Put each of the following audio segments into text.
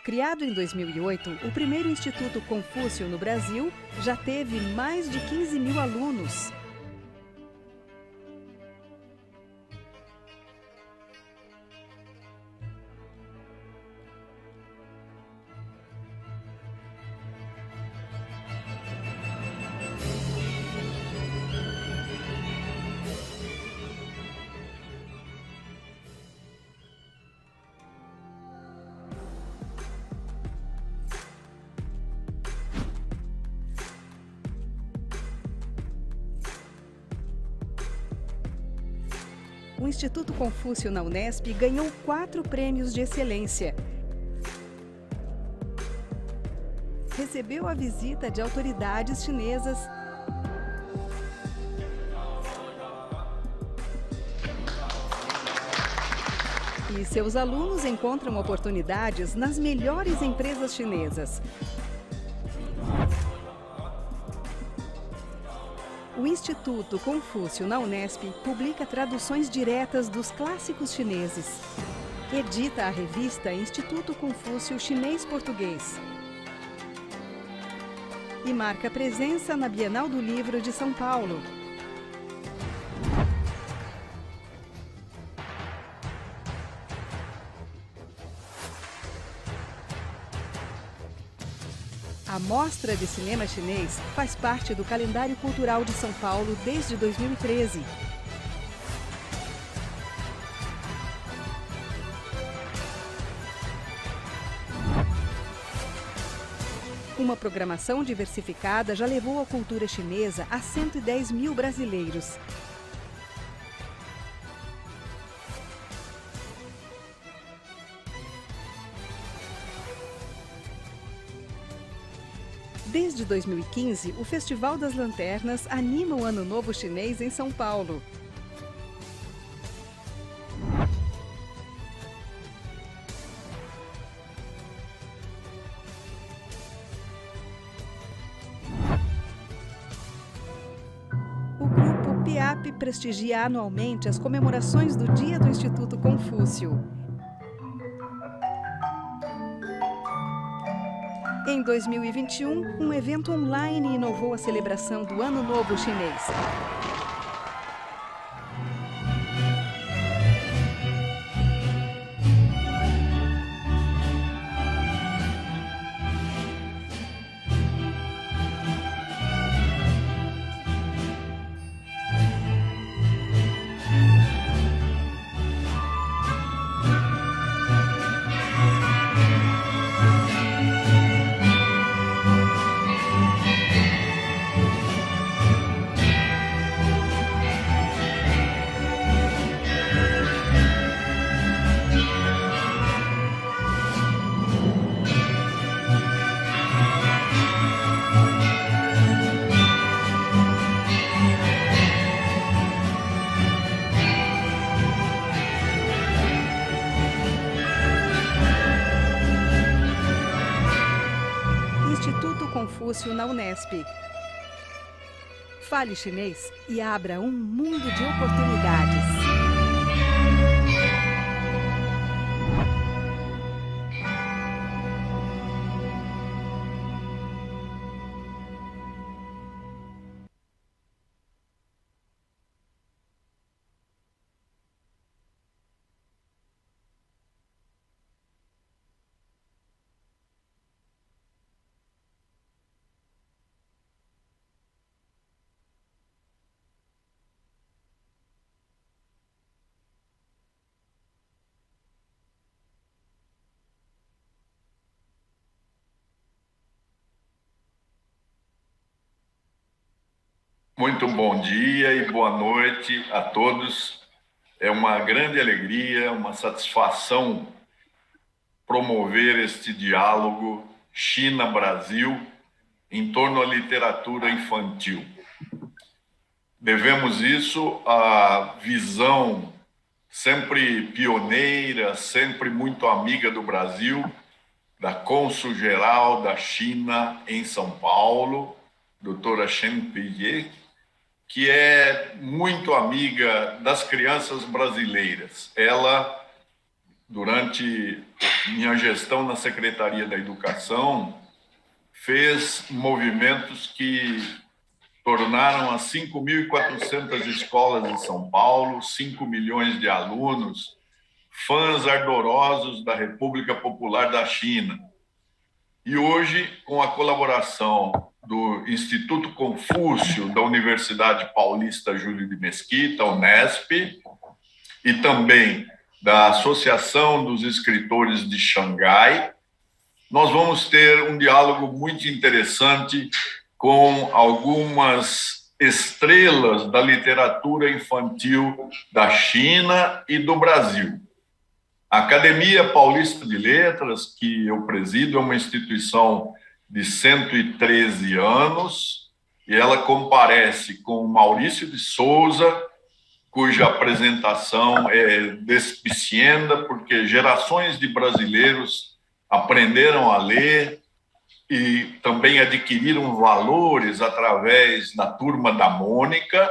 Criado em 2008, o primeiro Instituto Confúcio no Brasil já teve mais de 15 mil alunos. O Instituto Confúcio na Unesp ganhou 4 prêmios de excelência. Recebeu a visita de autoridades chinesas e seus alunos encontram oportunidades nas melhores empresas chinesas. O Instituto Confúcio na Unesp publica traduções diretas dos clássicos chineses. Edita a revista Instituto Confúcio Chinês-Português. E marca presença na Bienal do Livro de São Paulo. A Mostra de Cinema Chinês faz parte do calendário cultural de São Paulo desde 2013. Uma programação diversificada já levou a cultura chinesa a 110 mil brasileiros. Desde 2015, o Festival das Lanternas anima o Ano Novo Chinês em São Paulo. O grupo PIAP prestigia anualmente as comemorações do Dia do Instituto Confúcio. Em 2021, um evento online inovou a celebração do Ano Novo Chinês. Instituto Confúcio na Unesp. Fale chinês e abra um mundo de oportunidades. Muito bom dia e boa noite a todos. É uma grande alegria, uma satisfação promover este diálogo China-Brasil em torno à literatura infantil. Devemos isso à visão sempre pioneira, sempre muito amiga do Brasil, da cônsul-geral da China em São Paulo, doutora Shen Peiye, que é muito amiga das crianças brasileiras. Ela durante minha gestão na Secretaria da Educação, fez movimentos que tornaram as 5.400 escolas de São Paulo, 5 milhões de alunos, fãs ardorosos da República Popular da China. E hoje, com a colaboração do Instituto Confúcio da Universidade Paulista Júlio de Mesquita, Unesp, e também da Associação dos Escritores de Xangai, nós vamos ter um diálogo muito interessante com algumas estrelas da literatura infantil da China e do Brasil. A Academia Paulista de Letras, que eu presido, é uma instituição de 113 anos, e ela comparece com Maurício de Souza, cuja apresentação é despicienda, porque gerações de brasileiros aprenderam a ler e também adquiriram valores através da Turma da Mônica.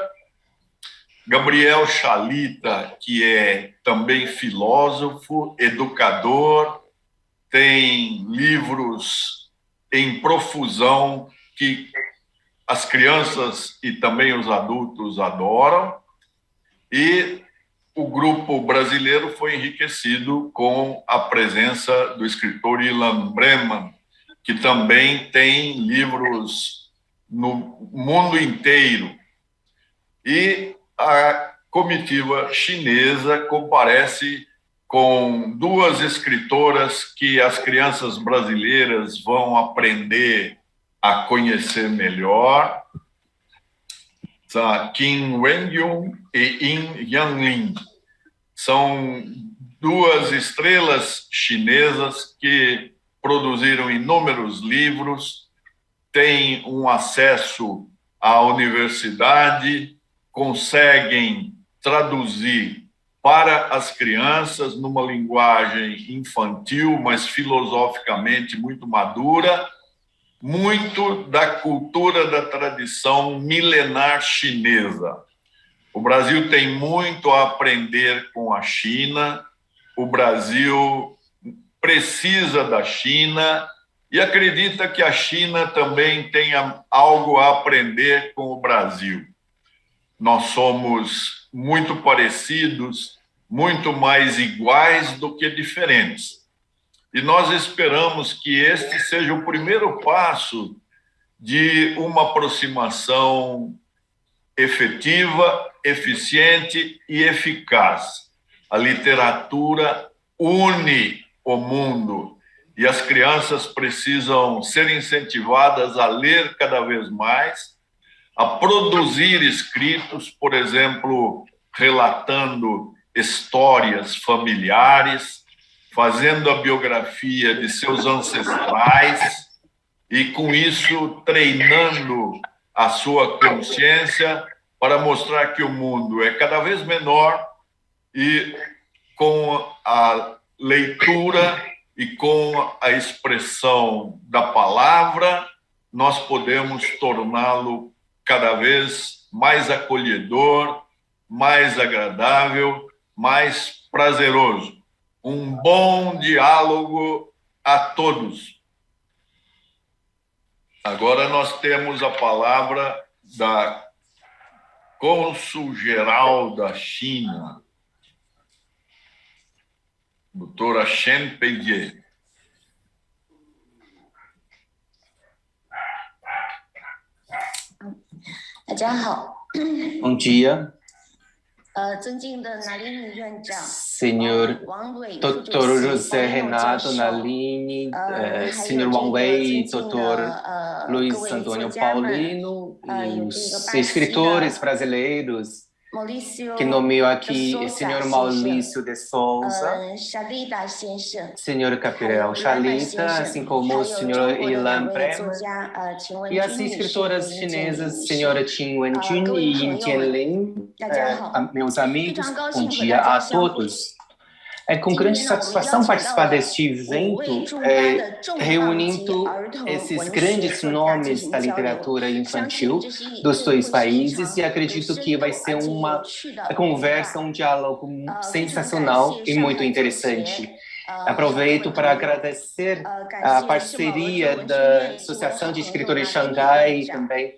Gabriel Chalita, que é também filósofo, educador, tem livros em profusão que as crianças e também os adultos adoram. E o grupo brasileiro foi enriquecido com a presença do escritor Ilan Breman, que também tem livros no mundo inteiro. E a comitiva chinesa comparece com duas escritoras que as crianças brasileiras vão aprender a conhecer melhor, Qin Wengyun e Yin Yanlin. São duas estrelas chinesas que produziram inúmeros livros, têm um acesso à universidade, conseguem traduzir para as crianças numa linguagem infantil, mas filosoficamente muito madura, muito da cultura da tradição milenar chinesa. O Brasil tem muito a aprender com a China, o Brasil precisa da China e acredita que a China também tenha algo a aprender com o Brasil. Nós somos muito parecidos, muito mais iguais do que diferentes. E nós esperamos que este seja o primeiro passo de uma aproximação efetiva, eficiente e eficaz. A literatura une o mundo e as crianças precisam ser incentivadas a ler cada vez mais, a produzir escritos, por exemplo, relatando histórias familiares, fazendo a biografia de seus ancestrais e, com isso, treinando a sua consciência para mostrar que o mundo é cada vez menor e, com a leitura e com a expressão da palavra, nós podemos torná-lo cada vez mais acolhedor, mais agradável, mais prazeroso. Um bom diálogo a todos. Agora nós temos a palavra da Cônsul-Geral da China, doutora Chen Peijie. 大家好。 Bom dia. 尊敬的拿林尼院长 Senhor Dr. José Renato Nalini, Senhor Wang Wei, Dr. Luiz Antônio Paulino e os escritores brasileiros que nomeou aqui o Senhor Maurício de Souza, Senhor Gabriel Chalita, assim como o Senhor Ilan Breman, e as escritoras chinesas, Senhora Qin Wenjun e Yin Jianlin. Meus amigos, bom dia a todos. É com grande satisfação participar deste evento, reunindo esses grandes nomes da literatura infantil dos dois países, e acredito que vai ser uma conversa, um diálogo sensacional e muito interessante. Aproveito para agradecer a parceria da Associação de Escritores de Xangai e também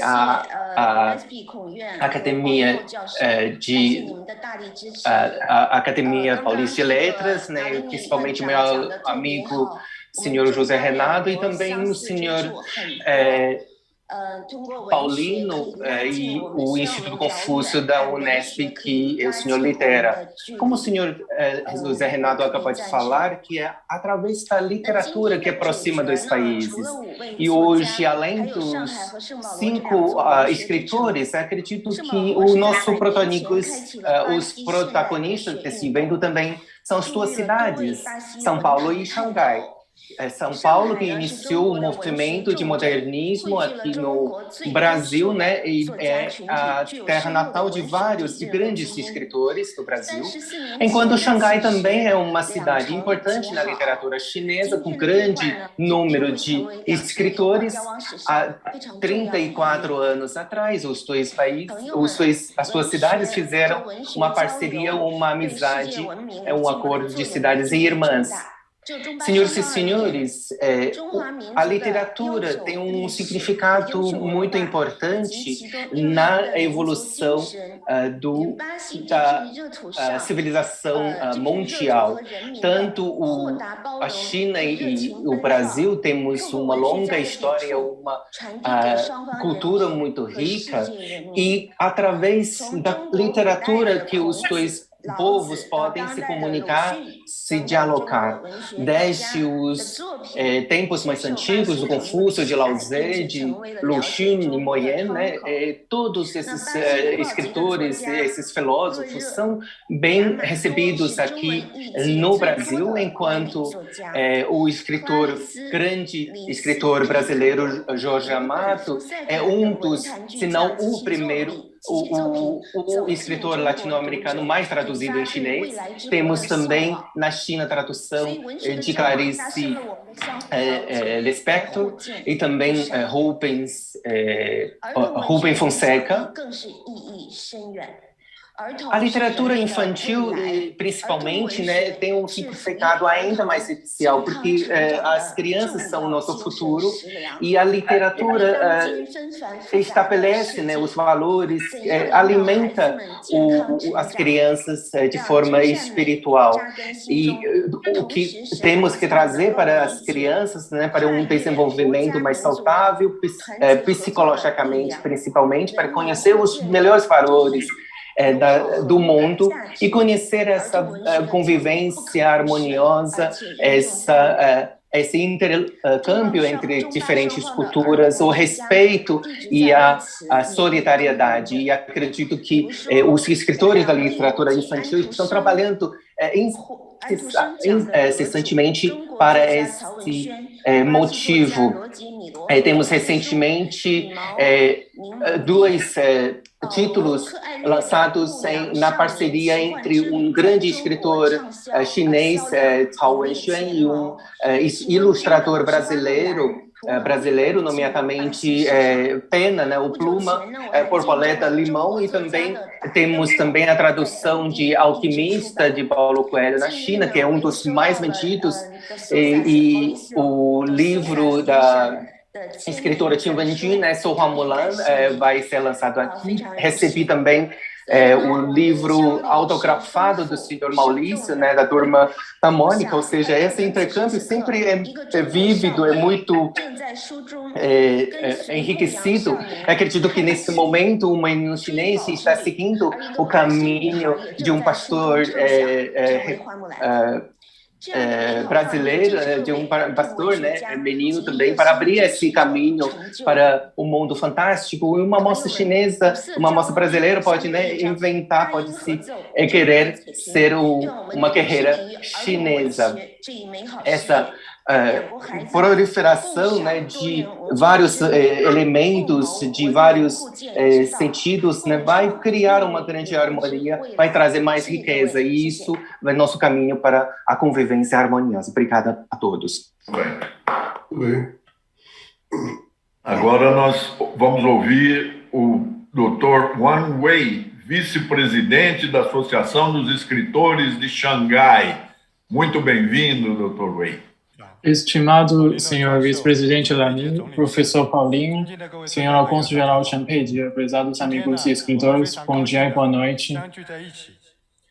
a Academia a Academia Paulista de Letras, né, principalmente meu amigo senhor José Renato e também o senhor Paulino e o Instituto Confúcio da Unesp, que o senhor lidera. Como o senhor José Renato acabou de falar, que é através da literatura que aproxima dois países. E hoje, além dos 5 escritores, acredito que o nosso os protagonistas desse evento também são as duas cidades, São Paulo e Xangai. São Paulo, que iniciou o movimento de modernismo aqui no Brasil, né? E é a terra natal de vários grandes escritores do Brasil. Enquanto Xangai também é uma cidade importante na literatura chinesa, com grande número de escritores. Há 34 anos atrás, os dois países, as duas cidades fizeram uma parceria, uma amizade, um acordo de cidades irmãs. Senhoras e senhores, a literatura tem um significado muito importante na evolução da civilização mundial. Tanto a China e o Brasil temos uma longa história, uma cultura muito rica, e através da literatura que os dois povos podem se comunicar, se dialogar. Desde os tempos mais antigos, do Confúcio, de Lao Tse, de Lu Xun e Mo Yan, né? Todos esses escritores, esses filósofos são bem recebidos aqui no Brasil, enquanto o grande escritor brasileiro Jorge Amado é um dos, se não o primeiro, o escritor latino-americano mais traduzido em chinês. Temos também na China a tradução de Clarice Lispector e também Rubens Fonseca. A literatura infantil, principalmente, né, tem um significado ainda mais especial, porque as crianças são o nosso futuro e a literatura estabelece, né, os valores, alimenta as crianças de forma espiritual. E o que temos que trazer para as crianças, né, para um desenvolvimento mais saudável, psicologicamente, principalmente, para conhecer os melhores valores do mundo e conhecer essa convivência harmoniosa, esse intercâmbio entre diferentes culturas, o respeito e a solidariedade. E acredito que os escritores da literatura infantil estão trabalhando incessantemente para esse motivo. Temos recentemente 2 títulos lançados na parceria entre um grande escritor chinês, Cao Wenxuan, e um ilustrador brasileiro, nomeadamente Pena, né, o Pluma, Borboleta Limão, e também temos também a tradução de Alquimista, de Paulo Coelho, na China, que é um dos mais vendidos, e o livro da escritora Qin Wenjun, né, Sou Hua Mulan, vai ser lançado aqui. Recebi também o livro autografado do senhor Maurício, né, da turma da Mônica, ou seja, esse intercâmbio sempre é vívido, é muito enriquecido. Acredito que nesse momento o menino chinês está seguindo o caminho de um pastor brasileiro, de um pastor, né, menino também, para abrir esse caminho para o mundo fantástico. E uma moça chinesa, uma moça brasileira pode, né, inventar, pode se querer ser uma guerreira chinesa. Essa proliferação, né, de vários elementos, de vários sentidos, né, vai criar uma grande harmonia, vai trazer mais riqueza, e isso é nosso caminho para a convivência harmoniosa. Obrigada a todos. Bem. Agora nós vamos ouvir o Dr. Wang Wei, vice-presidente da Associação dos Escritores de Xangai. Muito bem-vindo, Dr. Wei. Estimado senhor vice-presidente Lamin, professor Paulinho, senhora cônsul-geral Chen Peiji, prezados amigos e escritores, bom dia e boa noite.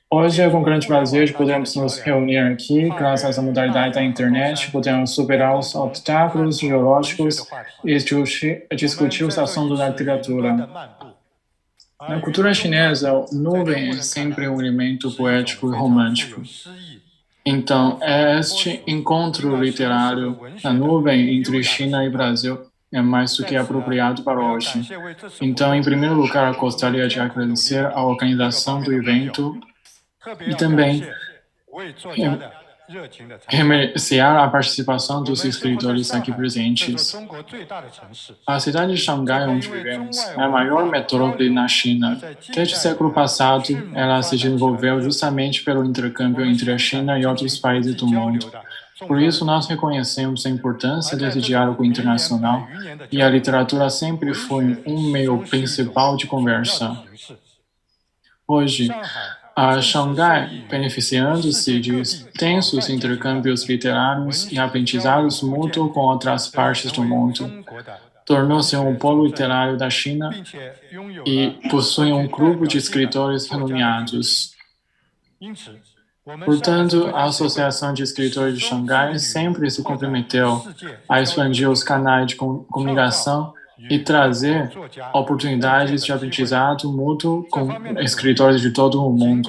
Hoje é com grande prazer de podermos nos reunir aqui, graças à modalidade da internet, podemos superar os obstáculos geológicos e discutir os assuntos da literatura. Na cultura chinesa, a nuvem é sempre um elemento poético e romântico. Então, este encontro literário na nuvem entre China e Brasil é mais do que apropriado para hoje. Então, em primeiro lugar, gostaria de agradecer a organização do evento e também remerciar a participação dos escritores aqui presentes. A cidade de Xangai, onde vivemos, é a maior metrópole na China. Desde o século passado, ela se desenvolveu justamente pelo intercâmbio entre a China e outros países do mundo. Por isso, nós reconhecemos a importância desse diálogo internacional e a literatura sempre foi um meio principal de conversa. Hoje, a Xangai, beneficiando-se de extensos intercâmbios literários e aprendizados mútuos com outras partes do mundo, tornou-se um polo literário da China e possui um grupo de escritores renomeados. Portanto, a Associação de Escritores de Xangai sempre se comprometeu a expandir os canais de comunicação e trazer oportunidades de aprendizado mútuo com escritores de todo o mundo.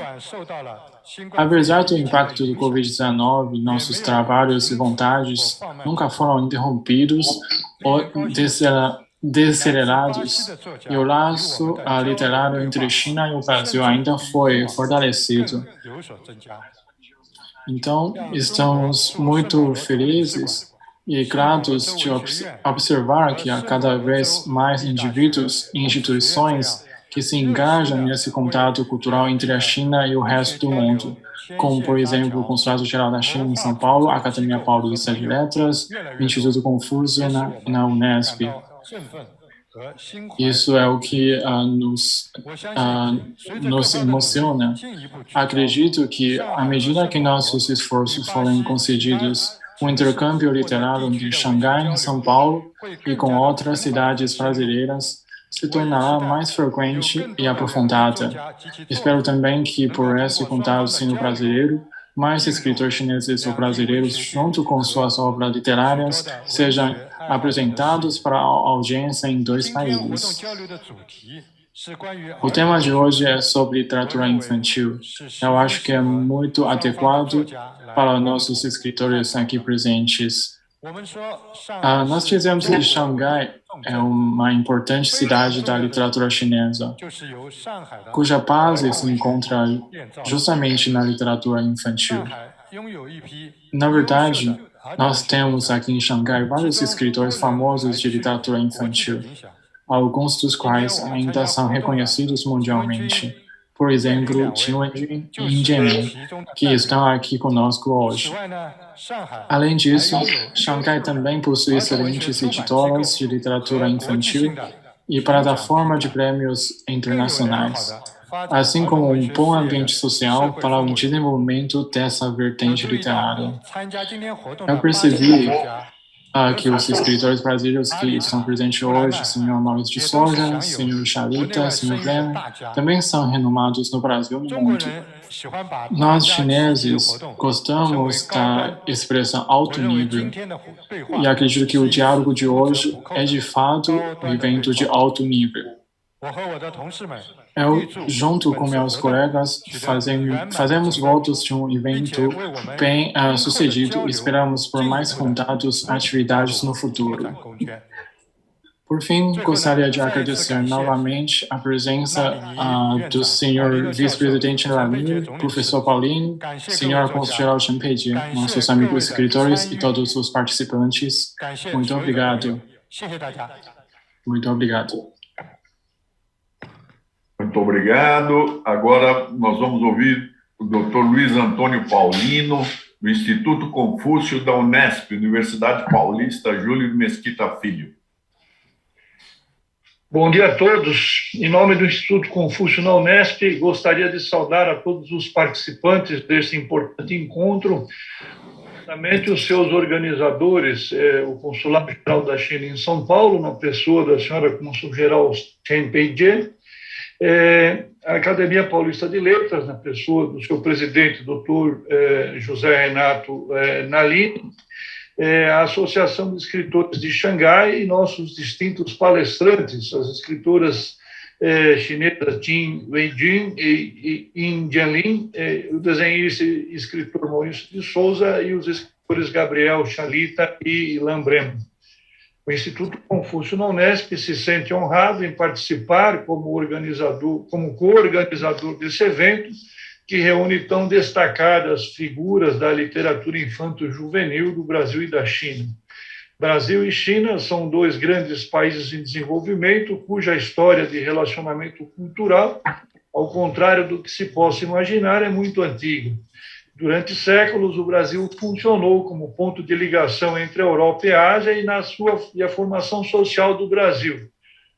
Apesar do impacto do Covid-19, nossos trabalhos e vontades nunca foram interrompidos ou desacelerados, e o laço literário entre China e o Brasil ainda foi fortalecido. Então, estamos muito felizes e gratos de observar que há cada vez mais indivíduos e instituições que se engajam nesse contato cultural entre a China e o resto do mundo, como, por exemplo, o Consulado-Geral da China em São Paulo, a Academia Paulista de Letras, o Instituto Confúcio na Unesp. Isso é o que nos emociona. Acredito que, à medida que nossos esforços forem concedidos, o intercâmbio literário entre Xangai, São Paulo e com outras cidades brasileiras se tornará mais frequente e aprofundada. Espero também que, por esse contato sino-brasileiro, mais escritores chineses ou brasileiros, junto com suas obras literárias, sejam apresentados para a audiência em dois países. O tema de hoje é sobre literatura infantil. Eu acho que é muito adequado para nossos escritores aqui presentes. Nós dizemos que Xangai é uma importante cidade da literatura chinesa, cuja base se encontra justamente na literatura infantil. Na verdade, nós temos aqui em Xangai vários escritores famosos de literatura infantil, alguns dos quais ainda são reconhecidos mundialmente. Por exemplo, Qin Wenjun e Lin Jianmin, que estão aqui conosco hoje. Além disso, Xangai também possui excelentes editoras de literatura infantil e plataforma de prêmios internacionais, assim como um bom ambiente social para o desenvolvimento dessa vertente literária. Eu percebi que os escritores brasileiros que estão presentes hoje, Sr. Maurício de Souza, Sr. Chalita, Sr. Breno, também são renomados no Brasil e no mundo. Nós, chineses, gostamos da expressão alto nível e acredito que o diálogo de hoje é, de fato, um evento de alto nível. Eu, junto com meus colegas, fazemos votos de um evento bem sucedido e esperamos por mais contatos e atividades no futuro. Por fim, gostaria de agradecer novamente a presença do senhor vice-presidente Lalini, professor Paulino, senhora cônsul-geral Chen Peijie, nossos amigos escritores e todos os participantes. Muito obrigado. Muito obrigado. Muito obrigado. Agora nós vamos ouvir o Dr. Luiz Antônio Paulino, do Instituto Confúcio da Unesp, Universidade Paulista Júlio de Mesquita Filho. Bom dia a todos. Em nome do Instituto Confúcio na Unesp, gostaria de saudar a todos os participantes desse importante encontro, justamente os seus organizadores, o Consulado-Geral da China em São Paulo, na pessoa da senhora Cônsul-Geral Chen Peijie, a Academia Paulista de Letras, na pessoa do seu presidente, Dr. José Renato Nalini, a Associação de Escritores de Xangai e nossos distintos palestrantes, as escritoras chinesas Jin Weijun e Yin Jianlin, o desenhista e escritor Maurício de Souza e os escritores Gabriel Chalita e Ilan Bremo. O Instituto Confúcio na Unesp se sente honrado em participar como co-organizador desse evento, que reúne tão destacadas figuras da literatura infanto-juvenil do Brasil e da China. Brasil e China são dois grandes países em desenvolvimento, cuja história de relacionamento cultural, ao contrário do que se possa imaginar, é muito antiga. Durante séculos, o Brasil funcionou como ponto de ligação entre a Europa e a Ásia e a formação social do Brasil.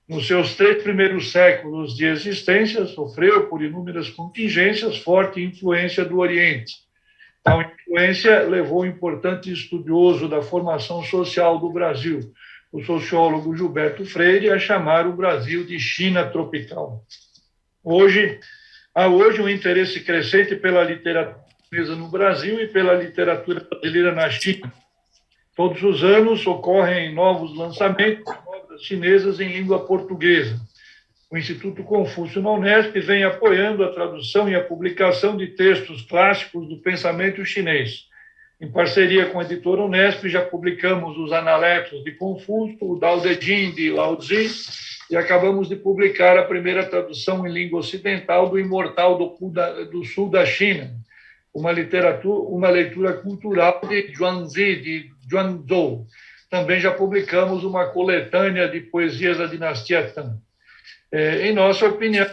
Nos seus 3 primeiros séculos de existência, sofreu por inúmeras contingências forte influência do Oriente. Tal influência levou o importante estudioso da formação social do Brasil, o sociólogo Gilberto Freire, a chamar o Brasil de China tropical. Há hoje um interesse crescente pela literatura chinesa no Brasil e pela literatura brasileira na China. Todos os anos ocorrem novos lançamentos de obras chinesas em língua portuguesa. O Instituto Confúcio na Unesp vem apoiando a tradução e a publicação de textos clássicos do pensamento chinês. Em parceria com a editora Unesp, já publicamos os Analectos de Confúcio, o Dao De Jing de Lao Tzu, e acabamos de publicar a primeira tradução em língua ocidental do Imortal do Sul da China, uma leitura cultural de Zhuangzi, de Zhuangzhou. Também já publicamos uma coletânea de poesias da dinastia Tang. Em nossa opinião,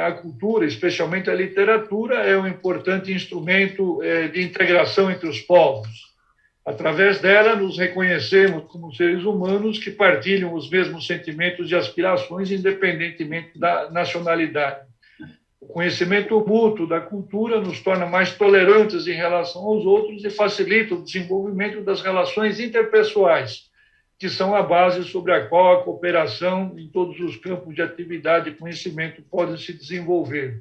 a cultura, especialmente a literatura, é um importante instrumento de integração entre os povos. Através dela, nos reconhecemos como seres humanos que partilham os mesmos sentimentos e aspirações, independentemente da nacionalidade. O conhecimento mútuo da cultura nos torna mais tolerantes em relação aos outros e facilita o desenvolvimento das relações interpessoais, que são a base sobre a qual a cooperação em todos os campos de atividade e conhecimento podem se desenvolver.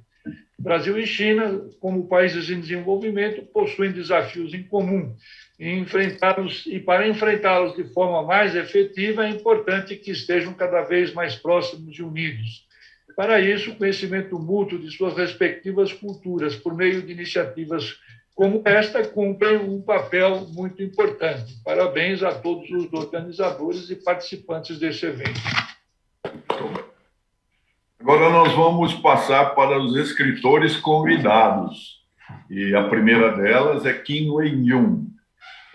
Brasil e China, como países em desenvolvimento, possuem desafios em comum e para enfrentá-los de forma mais efetiva é importante que estejam cada vez mais próximos e unidos. Para isso, o conhecimento mútuo de suas respectivas culturas, por meio de iniciativas como esta, cumprem um papel muito importante. Parabéns a todos os organizadores e participantes desse evento. Agora nós vamos passar para os escritores convidados. E a primeira delas é Qin Weiyun.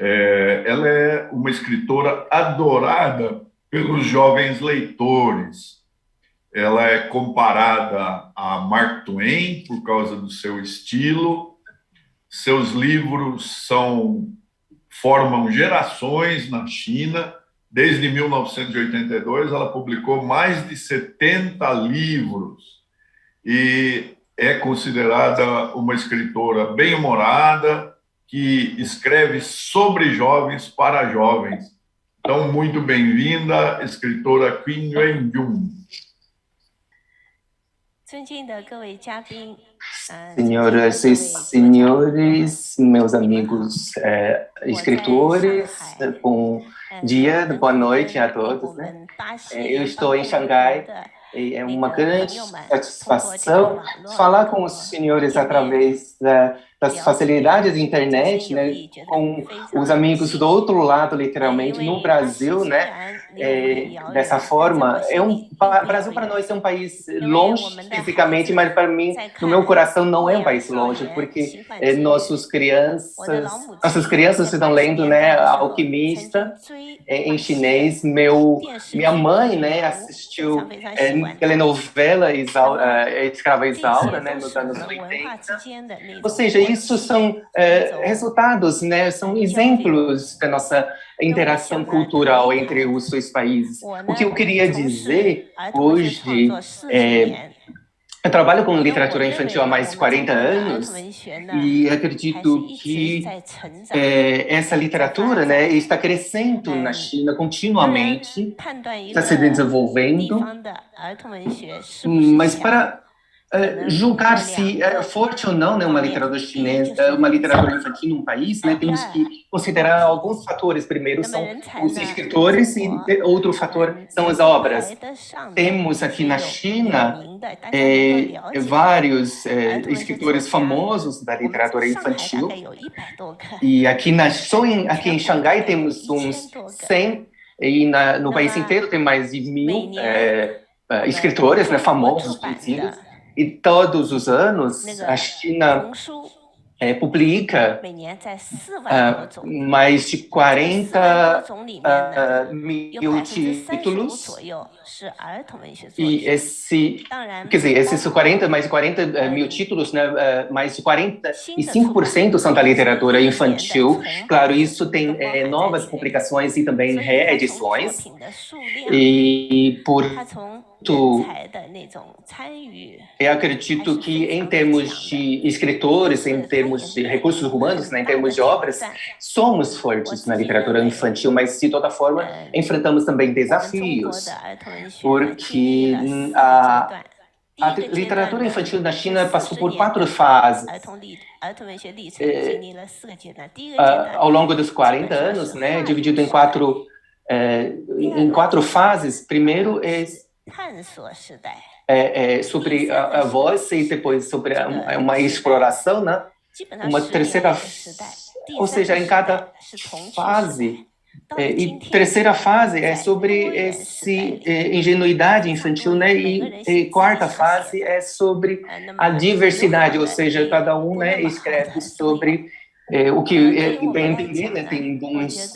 Ela é uma escritora adorada pelos jovens leitores. Ela é comparada a Mark Twain por causa do seu estilo. Seus livros formam gerações na China. Desde 1982, ela publicou mais de 70 livros e é considerada uma escritora bem-humorada que escreve sobre jovens para jovens. Então, muito bem-vinda, escritora Qin Weiyun. Senhoras e senhores, meus amigos escritores, bom dia, boa noite a todos. Né? Eu estou em Xangai e é uma grande satisfação falar com os senhores através das facilidades da internet, né, com os amigos do outro lado, literalmente, no Brasil, né, dessa forma. O Brasil para nós é um país longe fisicamente, mas para mim, no meu coração, não é um país longe, porque nossas crianças estão lendo, né, Alquimista em chinês. Minha mãe, né, assistiu telenovela Escrava Isaura, né, nos anos 80. Ou seja, isso são resultados, né, são exemplos da nossa interação cultural entre os dois países. O que eu queria dizer hoje eu trabalho com literatura infantil há mais de 40 anos e acredito que essa literatura, né, está crescendo na China continuamente, está se desenvolvendo, mas para julgar se é forte ou não, né, uma literatura chinesa, uma literatura infantil num país, né, temos que considerar alguns fatores. Primeiro são os escritores e outro fator são as obras. Temos aqui na China vários escritores famosos da literatura infantil e aqui em Xangai temos uns 100 e no país inteiro tem mais de 1000 escritores, né, famosos, conhecidos. E todos os anos a China publica mais de 40 mil títulos. E esses 40 mil títulos, né, mais de 45% são da literatura infantil. Claro, isso tem novas publicações e também reedições. E eu acredito que em termos de escritores, em termos de recursos humanos, né, em termos de obras, somos fortes na literatura infantil, mas de toda forma enfrentamos também desafios, porque a literatura infantil na China passou por 4 fases. Ao longo dos 40 anos, né, dividido em quatro fases. Primeiro sobre a voz e depois sobre uma exploração, né? Uma terceira, ou seja, em cada fase. E terceira fase é sobre ingenuidade infantil, né? E quarta fase é sobre a diversidade, ou seja, cada um, né, escreve sobre o que bem entender, né? Tem bons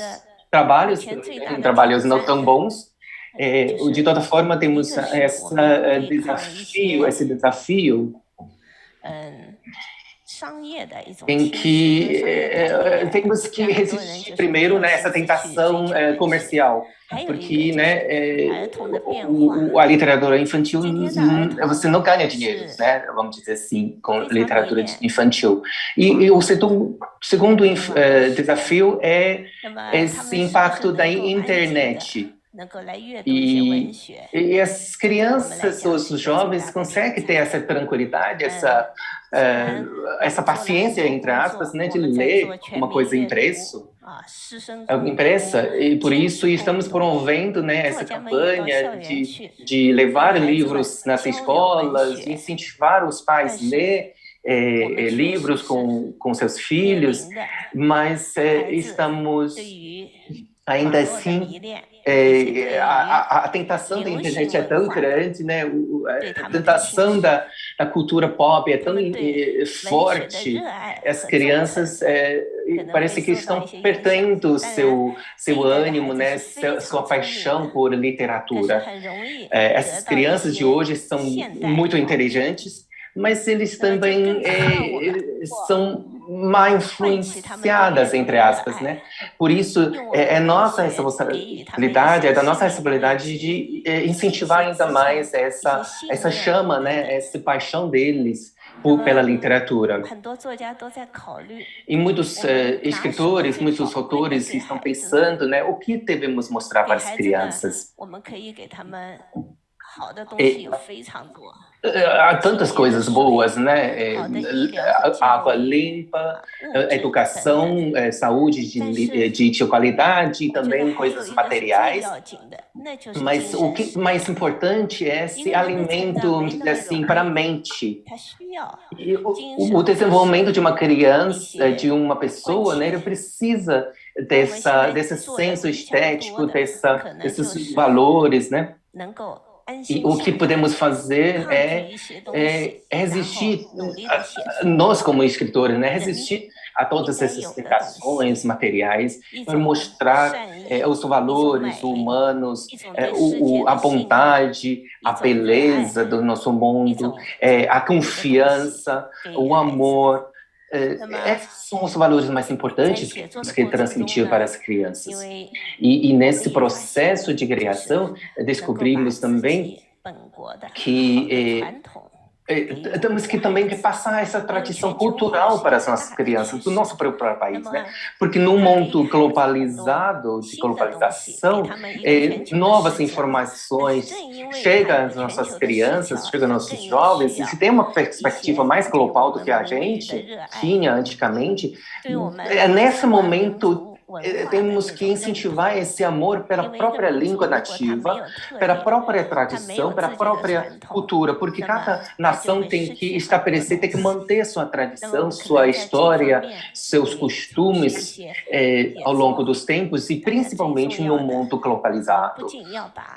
trabalhos, tem trabalhos não tão bons. De toda forma, temos esse desafio em que temos que resistir primeiro nessa tentação comercial, porque, né, a literatura infantil, você não ganha dinheiro, né, vamos dizer assim, com literatura infantil. E o segundo desafio é esse impacto da internet. E as crianças, os jovens conseguem ter essa tranquilidade, essa paciência, entre aspas, né, de ler uma coisa impressa, e por isso estamos promovendo, né, essa campanha de levar livros nas escolas, de incentivar os pais a ler livros com seus filhos, mas estamos ainda assim a tentação da internet é tão grande, né? A tentação da cultura pop é tão forte. As crianças parece que estão perdendo seu ânimo, né? Sua paixão por literatura. Essas crianças de hoje são muito inteligentes, mas eles também são mal influenciadas, entre aspas, né? Por isso, é nossa responsabilidade, é da nossa responsabilidade de incentivar ainda mais essa chama, né? Essa paixão deles pela literatura. E muitos escritores, muitos autores estão pensando, né? O que devemos mostrar para as crianças? Há tantas coisas boas, né? Água limpa, educação, saúde de qualidade e também coisas materiais. Mas o que mais importante é esse alimento, assim, para a mente. E o desenvolvimento de uma criança, de uma pessoa, né? Ele precisa desse senso estético, desses valores, né? E o que podemos fazer é resistir, nós como escritores, né, resistir a todas essas explicações materiais, mostrar os valores humanos, a bondade, a beleza do nosso mundo, a confiança, o amor. Esses são os valores mais importantes que temos que transmitir para as crianças. E nesse processo de criação, descobrimos também que temos que também passar essa tradição cultural para as nossas crianças, do nosso próprio país, né? Porque no mundo globalizado, de globalização, novas informações chegam às nossas crianças, chegam aos nossos jovens, e se tem uma perspectiva mais global do que a gente tinha antigamente, nesse momento temos que incentivar esse amor pela própria língua nativa, pela própria tradição, pela própria cultura, porque cada nação tem que estabelecer, tem que manter sua tradição, sua história, seus costumes ao longo dos tempos e principalmente no mundo globalizado.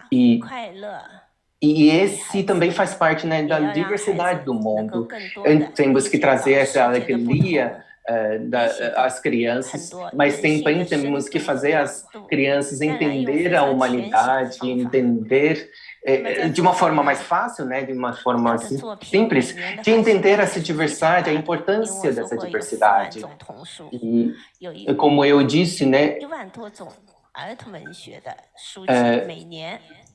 E esse também faz parte, né, da diversidade do mundo. Temos que trazer essa alegria as crianças, mas também temos que fazer as crianças entender a humanidade, entender de uma forma mais fácil, né, de uma forma simples, de entender essa diversidade, a importância dessa diversidade. E como eu disse, né,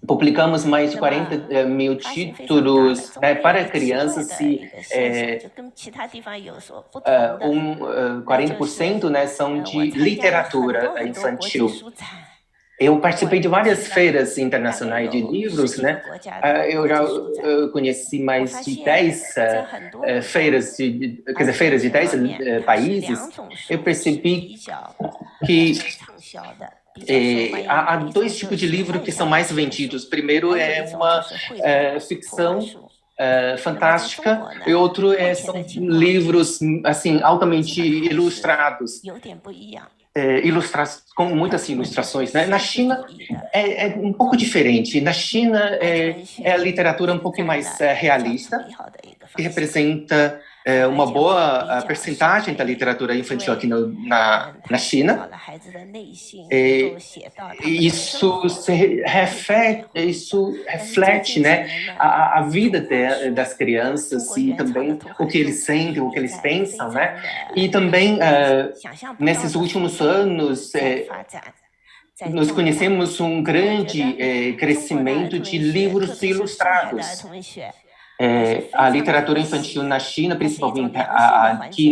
publicamos mais de 40 mil títulos, né, para crianças e 40%, né, são de literatura infantil. Eu participei de várias feiras internacionais de livros, né? Eu já conheci mais de 10 feiras, feiras de 10 países. Eu percebi que há dois tipos de livros que são mais vendidos. Primeiro é uma ficção fantástica e outro são livros assim altamente ilustrados. Com muitas ilustrações, né? Na China é um pouco diferente. Na China é a literatura um pouco mais realista, que representa uma boa percentagem da literatura infantil aqui na China. Isso reflete, né, a vida das crianças e também o que eles sentem, o que eles pensam, né? E também, nesses últimos anos, nós conhecemos um grande crescimento de livros ilustrados. A literatura infantil na China, principalmente aqui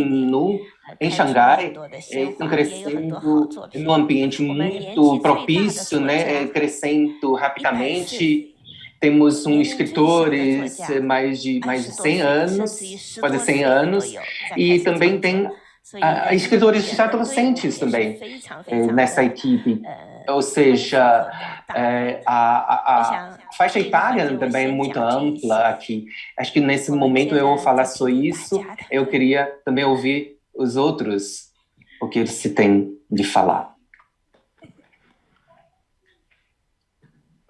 em Xangai, está crescendo num ambiente muito propício, né? Crescendo rapidamente. Temos escritores mais de 100 anos, quase 100 anos, e também tem escritores adolescentes também nessa equipe. Ou seja, a faixa etária também é muito ampla aqui. Acho que nesse momento eu vou falar só isso. Eu queria também ouvir os outros, o que eles têm de falar.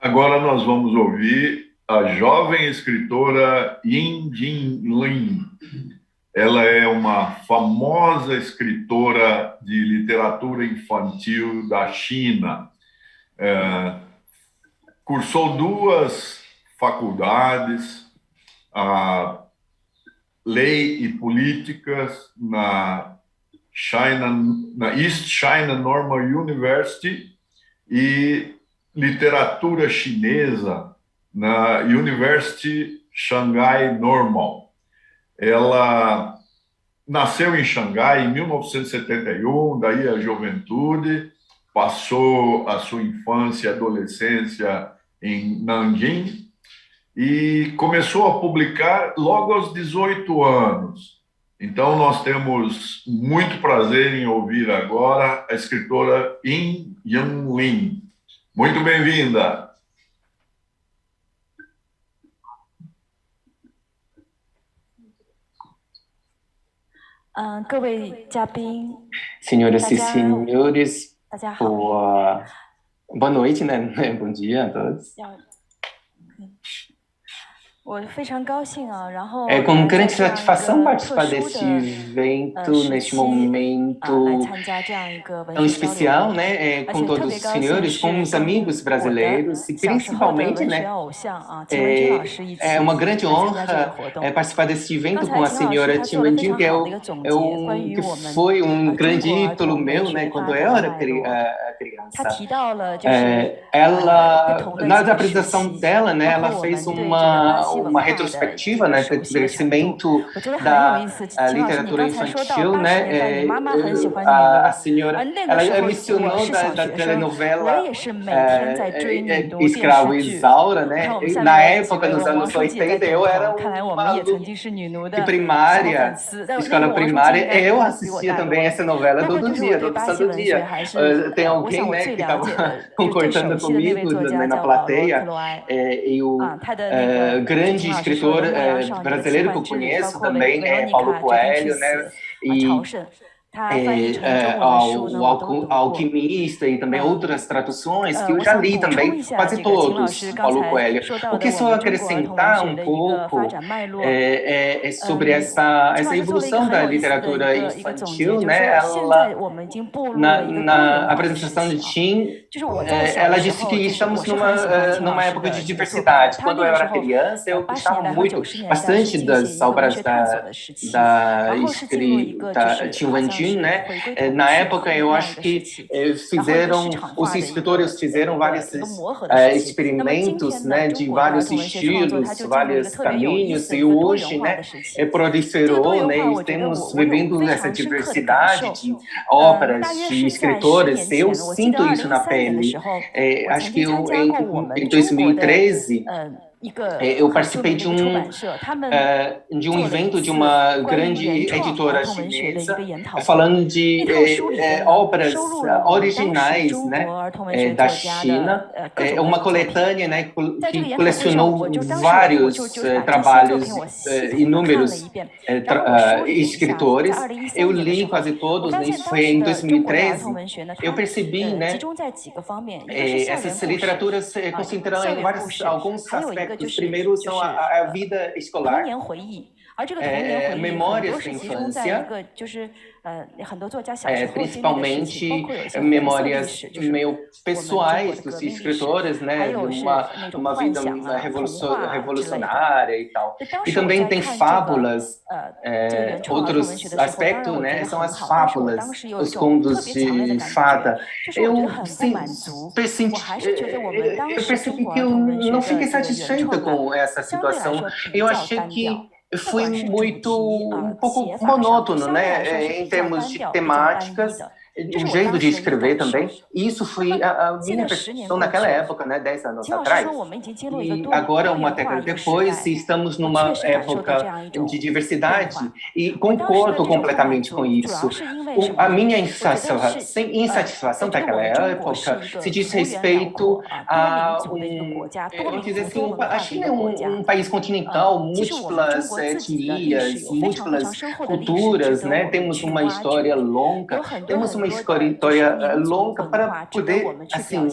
Agora nós vamos ouvir a jovem escritora Yin Jinlin. Ela é uma famosa escritora de literatura infantil da China. Cursou 2 faculdades, Lei e Políticas na East China Normal University e Literatura Chinesa na University Shanghai Normal. Ela nasceu em Xangai em 1971, daí a juventude, passou a sua infância e adolescência em Nanjing e começou a publicar logo aos 18 anos. Então, nós temos muito prazer em ouvir agora a escritora In Young Lin. Muito bem-vinda! Senhoras e senhores, boa noite, né? Bom dia a todos. É com grande satisfação participar deste evento, neste momento tão especial, né? Com todos os senhores, com os amigos brasileiros e principalmente, né? É uma grande honra participar deste evento com a senhora Tim Wen-jin, que que foi um grande ídolo meu, né? Quando eu era criança. Ela, na apresentação dela, né? Ela fez uma retrospectiva, né, do crescimento da literatura infantil, né, a senhora, ela mencionou da telenovela Escravo e Isaura, né, na época, nos anos 80, eu era uma aluna de primária, escola primária, eu assistia também essa novela todo dia, todo santo dia. Tem alguém, né, que estava concordando comigo na plateia, e o grande escritor brasileiro que eu conheço também é Paulo Coelho, né? E o Alquimista e também outras traduções que eu já li também, quase todos, Paulo Coelho. O que só acrescentar um pouco é sobre essa evolução da literatura infantil, né? Ela, na apresentação de Tim, ela disse que estamos numa época de diversidade. Quando eu era criança, eu gostava bastante das obras da Tim Wen-jin, né? Na época, eu acho que os escritores fizeram vários experimentos, né, de vários estilos, vários caminhos, e hoje, né, proliferou, né, e estamos vivendo essa diversidade de obras, de escritores. Eu sinto isso na pele. Acho que em 2013, eu participei de um evento de uma grande editora chinesa falando de obras originais, né, da China, uma coletânea, né, que colecionou vários trabalhos, inúmeros escritores. Eu li quase todos, né, isso foi em 2013. Eu percebi, né, essas literaturas concentram em alguns aspectos. Primeiro são a vida escolar, memórias da infância, principalmente memórias meio pessoais dos escritores, né, de uma vida revolucionária e tal. E também tem fábulas, outros aspectos, né, são as fábulas, os contos de fada. Eu percebi que eu não fiquei satisfeita com essa situação. Eu achei que foi um pouco monótono, né, em termos de temáticas, o jeito de escrever também. Isso foi a minha percepção naquela época, né, 10 anos atrás. E agora, uma década depois, estamos numa época de diversidade e concordo completamente com isso. A minha insatisfação daquela época se diz respeito a vamos dizer assim, a China é um país continental, múltiplas etnias, múltiplas culturas, né? Temos uma história longa, temos uma história longa para poder, assim,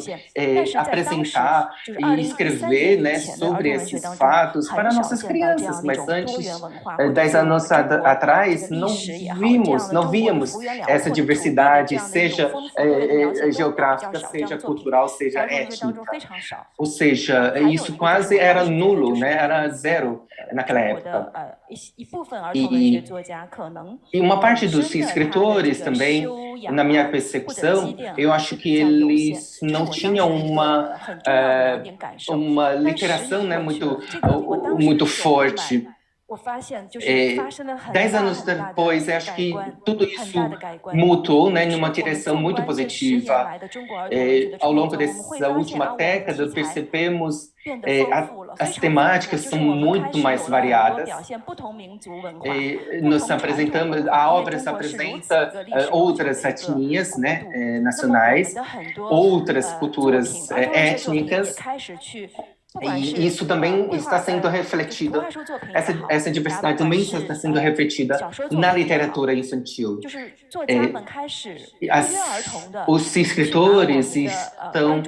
apresentar e escrever, né, sobre esses fatos para nossas crianças. Mas antes, 10 anos atrás, não víamos essa diversidade, seja geográfica, seja cultural, seja étnica. Ou seja, isso quase era nulo, né? Era zero naquela época. E uma parte dos escritores também, na minha percepção, eu acho que eles não tinham uma literação, né, muito forte. 10 anos depois, acho que tudo isso mudou, né, em uma direção muito positiva. Ao longo dessa última década, percebemos as temáticas são muito mais variadas. Nós apresentamos, a obra se apresenta outras etnias, né, nacionais, outras culturas étnicas. E isso também está sendo refletido, essa diversidade também está sendo refletida na literatura infantil. Os escritores estão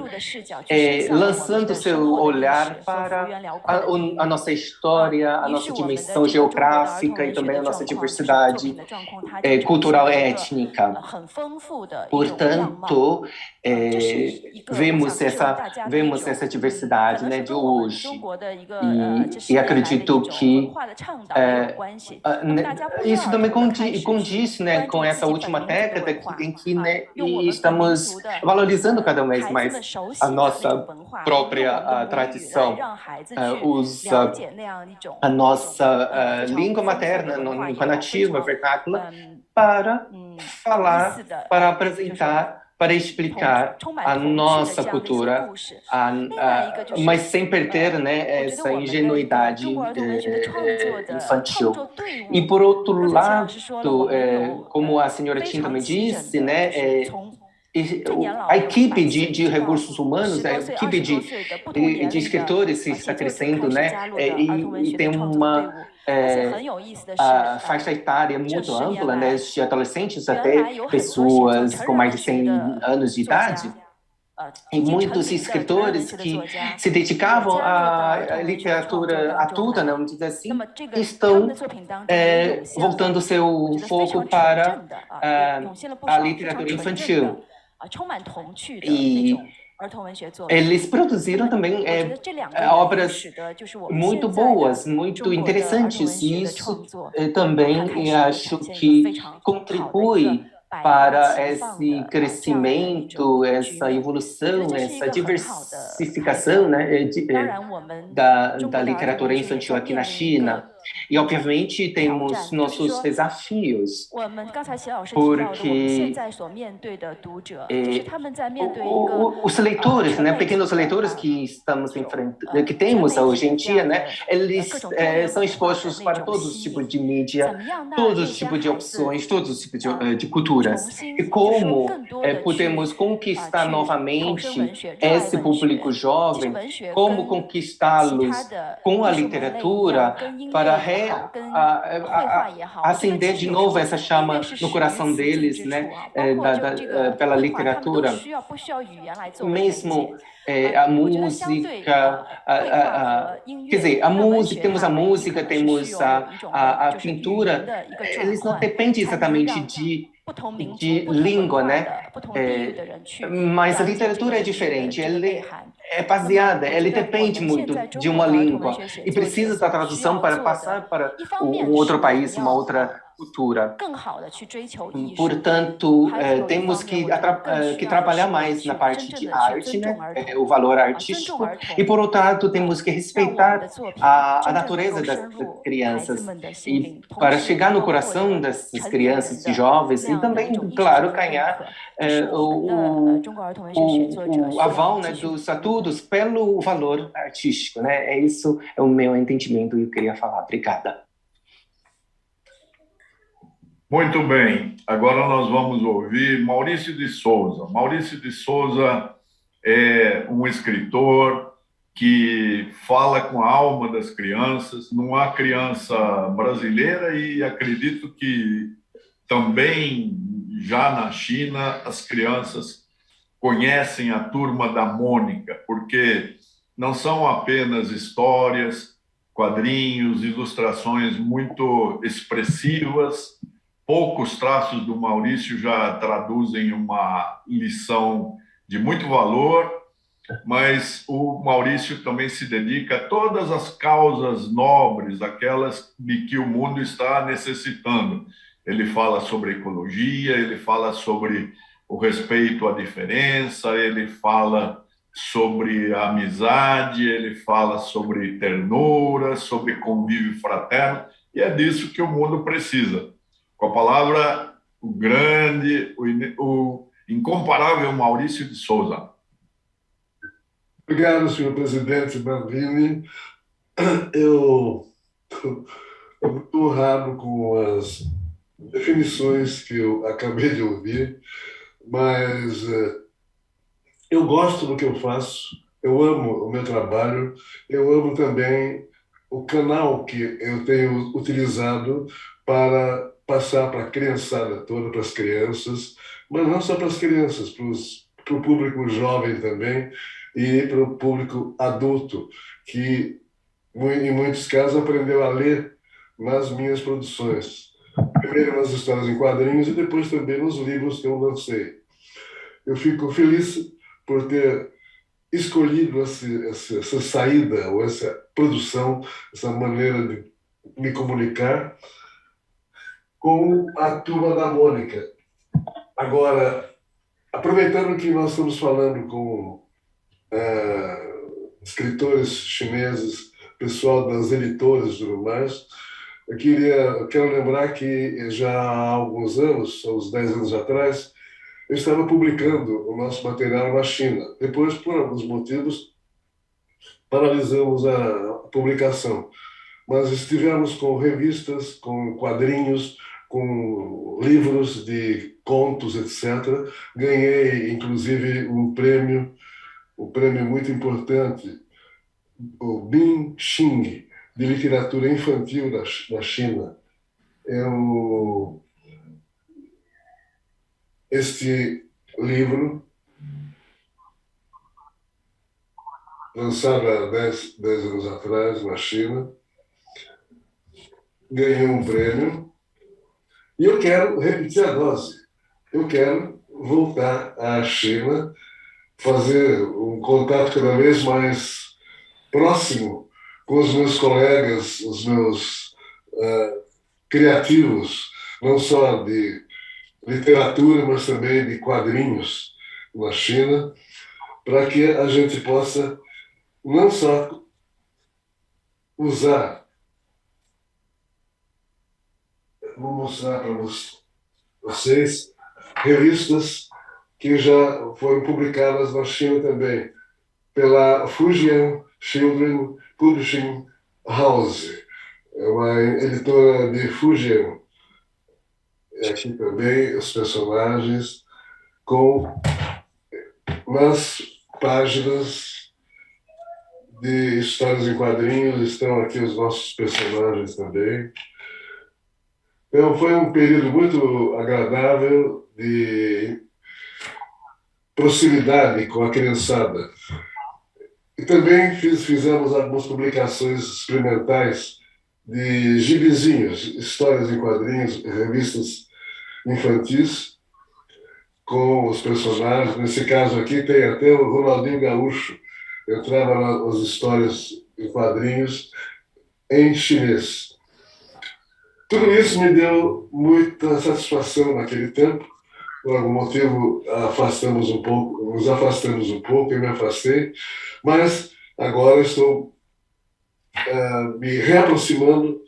lançando seu olhar para a nossa história, a nossa dimensão geográfica e também a nossa diversidade cultural e étnica. Portanto, vemos essa diversidade, né, de hoje. E acredito que isso também condiz, né, com essa última década em que, né, estamos valorizando cada vez mais a nossa própria tradição, a nossa língua materna, língua nativa, vernácula, para falar, para apresentar, para explicar a nossa cultura, mas sem perder, né, essa ingenuidade infantil. E, por outro lado, como a senhora Tim também disse, né, a equipe de recursos humanos, a equipe de escritores está crescendo, né, e tem uma a faixa etária muito ampla, né, de adolescentes até pessoas com mais de 100 anos de idade. E muitos escritores que se dedicavam à literatura adulta, né, vamos dizer assim, estão voltando seu foco para a literatura infantil. E eles produziram também obras muito boas, muito interessantes, e isso também acho que contribui para esse crescimento, essa evolução, essa diversificação, né, da literatura infantil aqui na China. E, obviamente, temos nossos desafios, porque os leitores, né, pequenos leitores que estamos enfrentando, que temos hoje em dia, né, eles são expostos para todos os tipos de mídia, todos os tipos de opções, todos os tipos de culturas. E como podemos conquistar novamente esse público jovem, como conquistá-los com a literatura para acender de novo essa chama no coração deles, né, pela literatura. Mesmo a música, quer dizer, a música, temos a música, temos a pintura, eles não dependem exatamente de língua, né? Mas a literatura é diferente, ela é baseada, ela depende muito de uma língua e precisa da tradução para passar para um outro país, uma outra cultura. Portanto, temos que trabalhar mais na parte de arte, né? O valor artístico, e por outro lado temos que respeitar a natureza das crianças e para chegar no coração dessas crianças e jovens e também, claro, ganhar o aval, né, dos adultos pelo valor artístico, né? Isso é o meu entendimento e eu queria falar. Obrigada. Muito bem, agora nós vamos ouvir Maurício de Souza. Maurício de Souza é um escritor que fala com a alma das crianças. Não há criança brasileira e acredito que também já na China as crianças conhecem a Turma da Mônica, porque não são apenas histórias, quadrinhos, ilustrações muito expressivas. Poucos traços do Maurício já traduzem uma lição de muito valor, mas o Maurício também se dedica a todas as causas nobres, aquelas de que o mundo está necessitando. Ele fala sobre ecologia, ele fala sobre o respeito à diferença, ele fala sobre amizade, ele fala sobre ternura, sobre convívio fraterno, e é disso que o mundo precisa. Com a palavra, o grande, o incomparável Maurício de Souza. Obrigado, senhor presidente Bandini. Eu estou muito honrado com as definições que eu acabei de ouvir, mas eu gosto do que eu faço, eu amo o meu trabalho, eu amo também o canal que eu tenho utilizado para passar para a criançada toda, para as crianças, mas não só para as crianças, para o público jovem também e para o público adulto, que em muitos casos aprendeu a ler nas minhas produções. Primeiro nas histórias em quadrinhos e depois também nos livros que eu lancei. Eu fico feliz por ter escolhido essa saída, ou essa produção, essa maneira de me comunicar com a Turma da Mônica. Agora, aproveitando que nós estamos falando com escritores chineses, pessoal das editoras e tudo mais, eu quero lembrar que já há alguns anos, uns 10 anos atrás, eu estava publicando o nosso material na China. Depois, por alguns motivos, paralisamos a publicação. Mas estivemos com revistas, com quadrinhos, com livros de contos, etc. Ganhei, inclusive, um prêmio muito importante, o Bin Xing, de literatura infantil da China. Este livro, lançado há 10 anos atrás na China, ganhou um prêmio e eu quero repetir a dose. Eu quero voltar à China, fazer um contato cada vez mais próximo com os meus colegas, os meus criativos, não só de literatura, mas também de quadrinhos na China, para que a gente possa não só usar, vou mostrar para vocês, revistas que já foram publicadas na China também, pela Fujian Children Publishing House, é uma editora de Fujian. Aqui também os personagens nas páginas de histórias em quadrinhos estão aqui os nossos personagens também. Então foi um período muito agradável de proximidade com a criançada. E também fizemos algumas publicações experimentais de gibizinhos, histórias em quadrinhos, revistas infantis, com os personagens. Nesse caso aqui tem até o Ronaldinho Gaúcho, entrava nas histórias em quadrinhos em chinês. Tudo isso me deu muita satisfação naquele tempo. Por algum motivo nos afastamos um pouco, eu me afastei, mas agora estou me reaproximando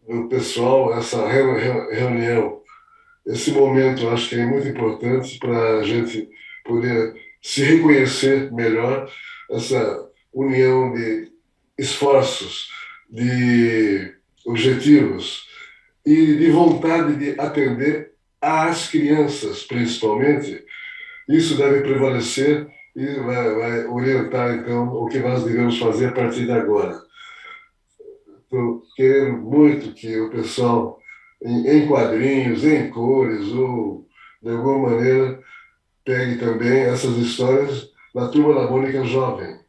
do pessoal, essa reunião. Esse momento acho que é muito importante para a gente poder se reconhecer melhor, essa união de esforços, de objetivos e de vontade de atender às crianças, principalmente. Isso deve prevalecer e vai orientar, então, o que nós devemos fazer a partir de agora. Estou querendo muito que o pessoal, em quadrinhos, em cores, ou de alguma maneira, pegue também essas histórias da Turma da Mônica jovem.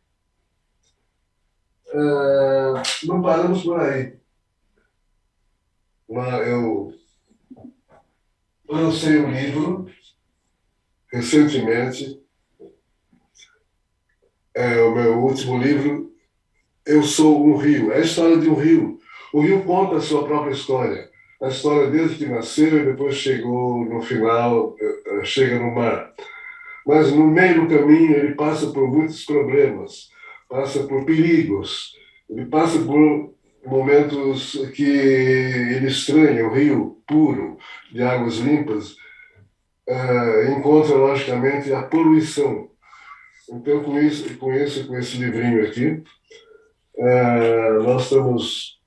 Não paramos por aí. Eu lancei um livro recentemente, o meu último livro, Eu Sou um Rio. É a história de um rio. O rio conta a sua própria história. A história desde que nasceu e depois chegou no final, chega no mar. mas no meio do caminho ele passa por muitos problemas, passa por perigos, ele passa por momentos que ele estranha o rio puro, de águas limpas, encontra, logicamente, a poluição. Então, com esse livrinho aqui, nós estamos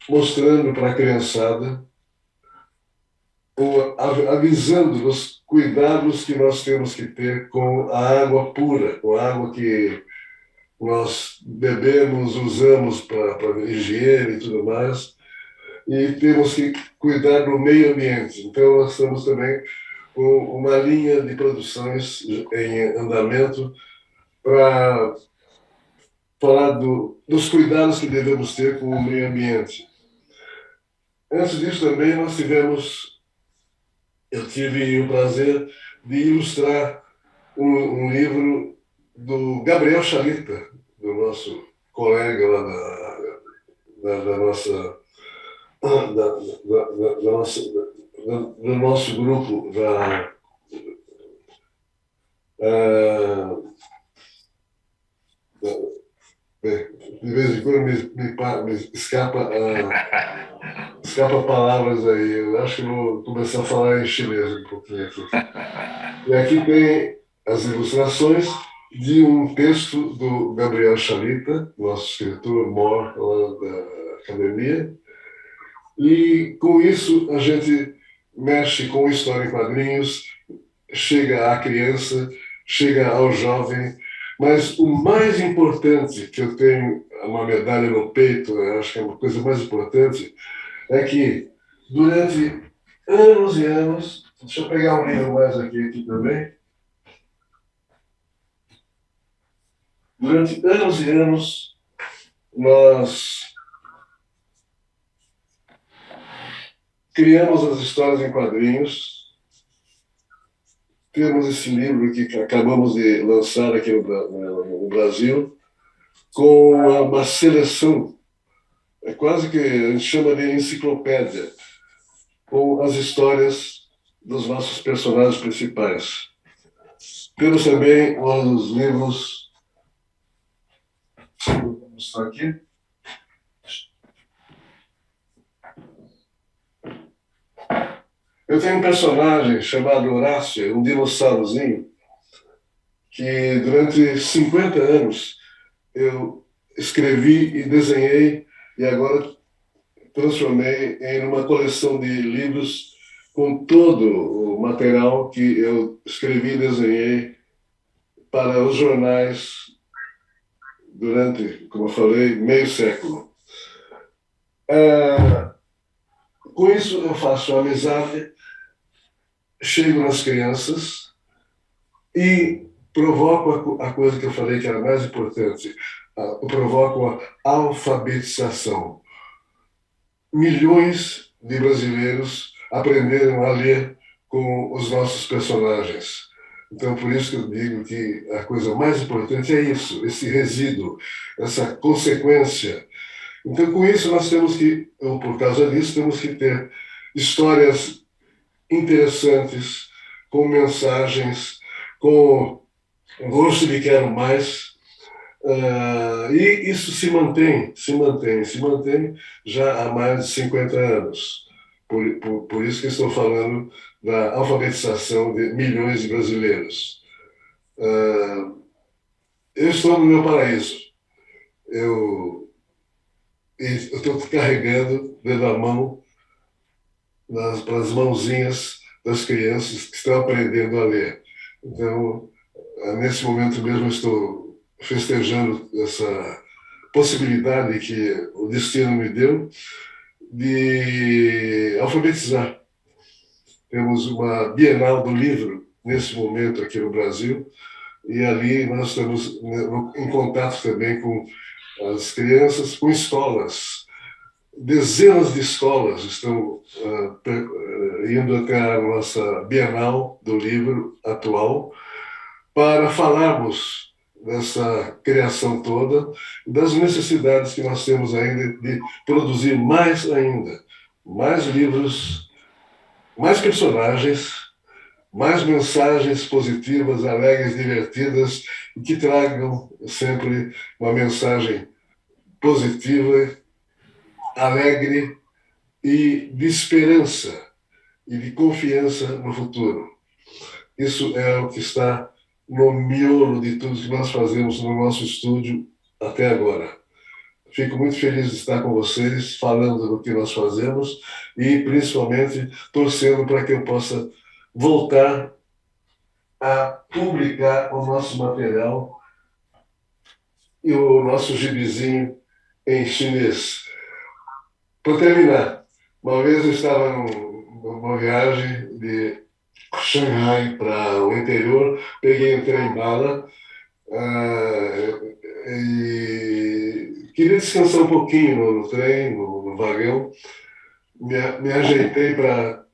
mostrando para a criançada, avisando os cuidados que nós temos que ter com a água pura, com a água que nós bebemos, usamos para higiene e tudo mais, e temos que cuidar do meio ambiente. Então, nós estamos também com uma linha de produções em andamento para falar dos cuidados que devemos ter com o meio ambiente. Antes disso, também, eu tive o prazer de ilustrar um livro do Gabriel Chalita, do nosso colega lá do nosso grupo de vez em quando me escapa palavras aí. Eu acho que vou começar a falar em chinês um pouquinho aqui. E aqui tem as ilustrações de um texto do Gabriel Chalita, nosso escritor mor lá da academia. E com isso a gente mexe com história em quadrinhos, chega à criança, chega ao jovem, mas o mais importante, que eu tenho uma medalha no peito, eu acho que é uma coisa mais importante, é que durante anos e anos, deixa eu pegar um livro mais aqui também, durante anos e anos, nós criamos as histórias em quadrinhos. Temos esse livro que acabamos de lançar aqui no Brasil, com uma seleção, é quase que a gente chama de enciclopédia, com as histórias dos nossos personagens principais. Temos também os livros. Vou mostrar aqui. Eu tenho um personagem chamado Horácio, um dinossaurozinho, que durante 50 anos eu escrevi e desenhei e agora transformei em uma coleção de livros com todo o material que eu escrevi e desenhei para os jornais durante, como eu falei, meio século. Com isso eu faço amizade, chego nas crianças e provoco a coisa que eu falei que era mais importante. Eu provoco a alfabetização. Milhões de brasileiros aprenderam a ler com os nossos personagens. Então, por isso que eu digo que a coisa mais importante é isso, esse resíduo, essa consequência. Então, com isso, nós temos que, ou por causa disso, temos que ter histórias interessantes, com mensagens, com gosto de quero mais. E isso se mantém já há mais de 50 anos. Por isso que estou falando da alfabetização de milhões de brasileiros. Eu estou no meu paraíso. Eu estou carregando dentro da mão, para as mãozinhas das crianças que estão aprendendo a ler. Então, nesse momento mesmo, eu estou festejando essa possibilidade que o destino me deu de alfabetizar. Temos uma Bienal do Livro, nesse momento, aqui no Brasil, e ali nós estamos em contato também com as crianças, com escolas. Dezenas de escolas estão indo até a nossa Bienal do Livro atual para falarmos dessa criação toda, das necessidades que nós temos ainda de produzir mais ainda, mais livros, mais personagens, mais mensagens positivas, alegres, divertidas, e que tragam sempre uma mensagem positiva, alegre e de esperança e de confiança no futuro. Isso é o que está no miolo de tudo que nós fazemos no nosso estúdio até agora. Fico muito feliz de estar com vocês, falando do que nós fazemos e, principalmente, torcendo para que eu possa voltar a publicar o nosso material e o nosso gibizinho em chinês. Para terminar, uma vez eu estava numa viagem de Xangai para o interior, peguei um trem-bala e queria descansar um pouquinho no trem, no vagão. Me ajeitei para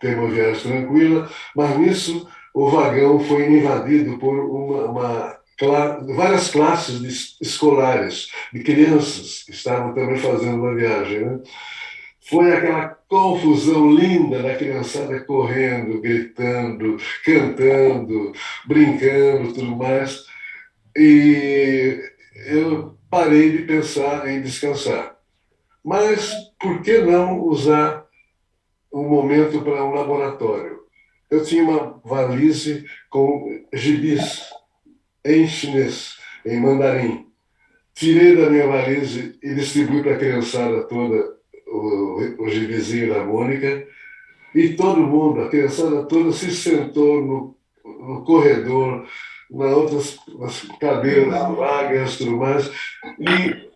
ter uma viagem tranquila, mas nisso o vagão foi invadido por várias classes escolares, de crianças que estavam também fazendo uma viagem, né? Foi aquela confusão linda da criançada correndo, gritando, cantando, brincando, tudo mais. E eu parei de pensar em descansar. Mas por que não usar um momento para um laboratório? Eu tinha uma valise com gibis em chinês, em mandarim. Tirei da minha valise e distribuí para a criançada toda o gibizinho da Mônica, e todo mundo, a criançada toda, se sentou no corredor, nas cadeiras vagas, tudo mais, e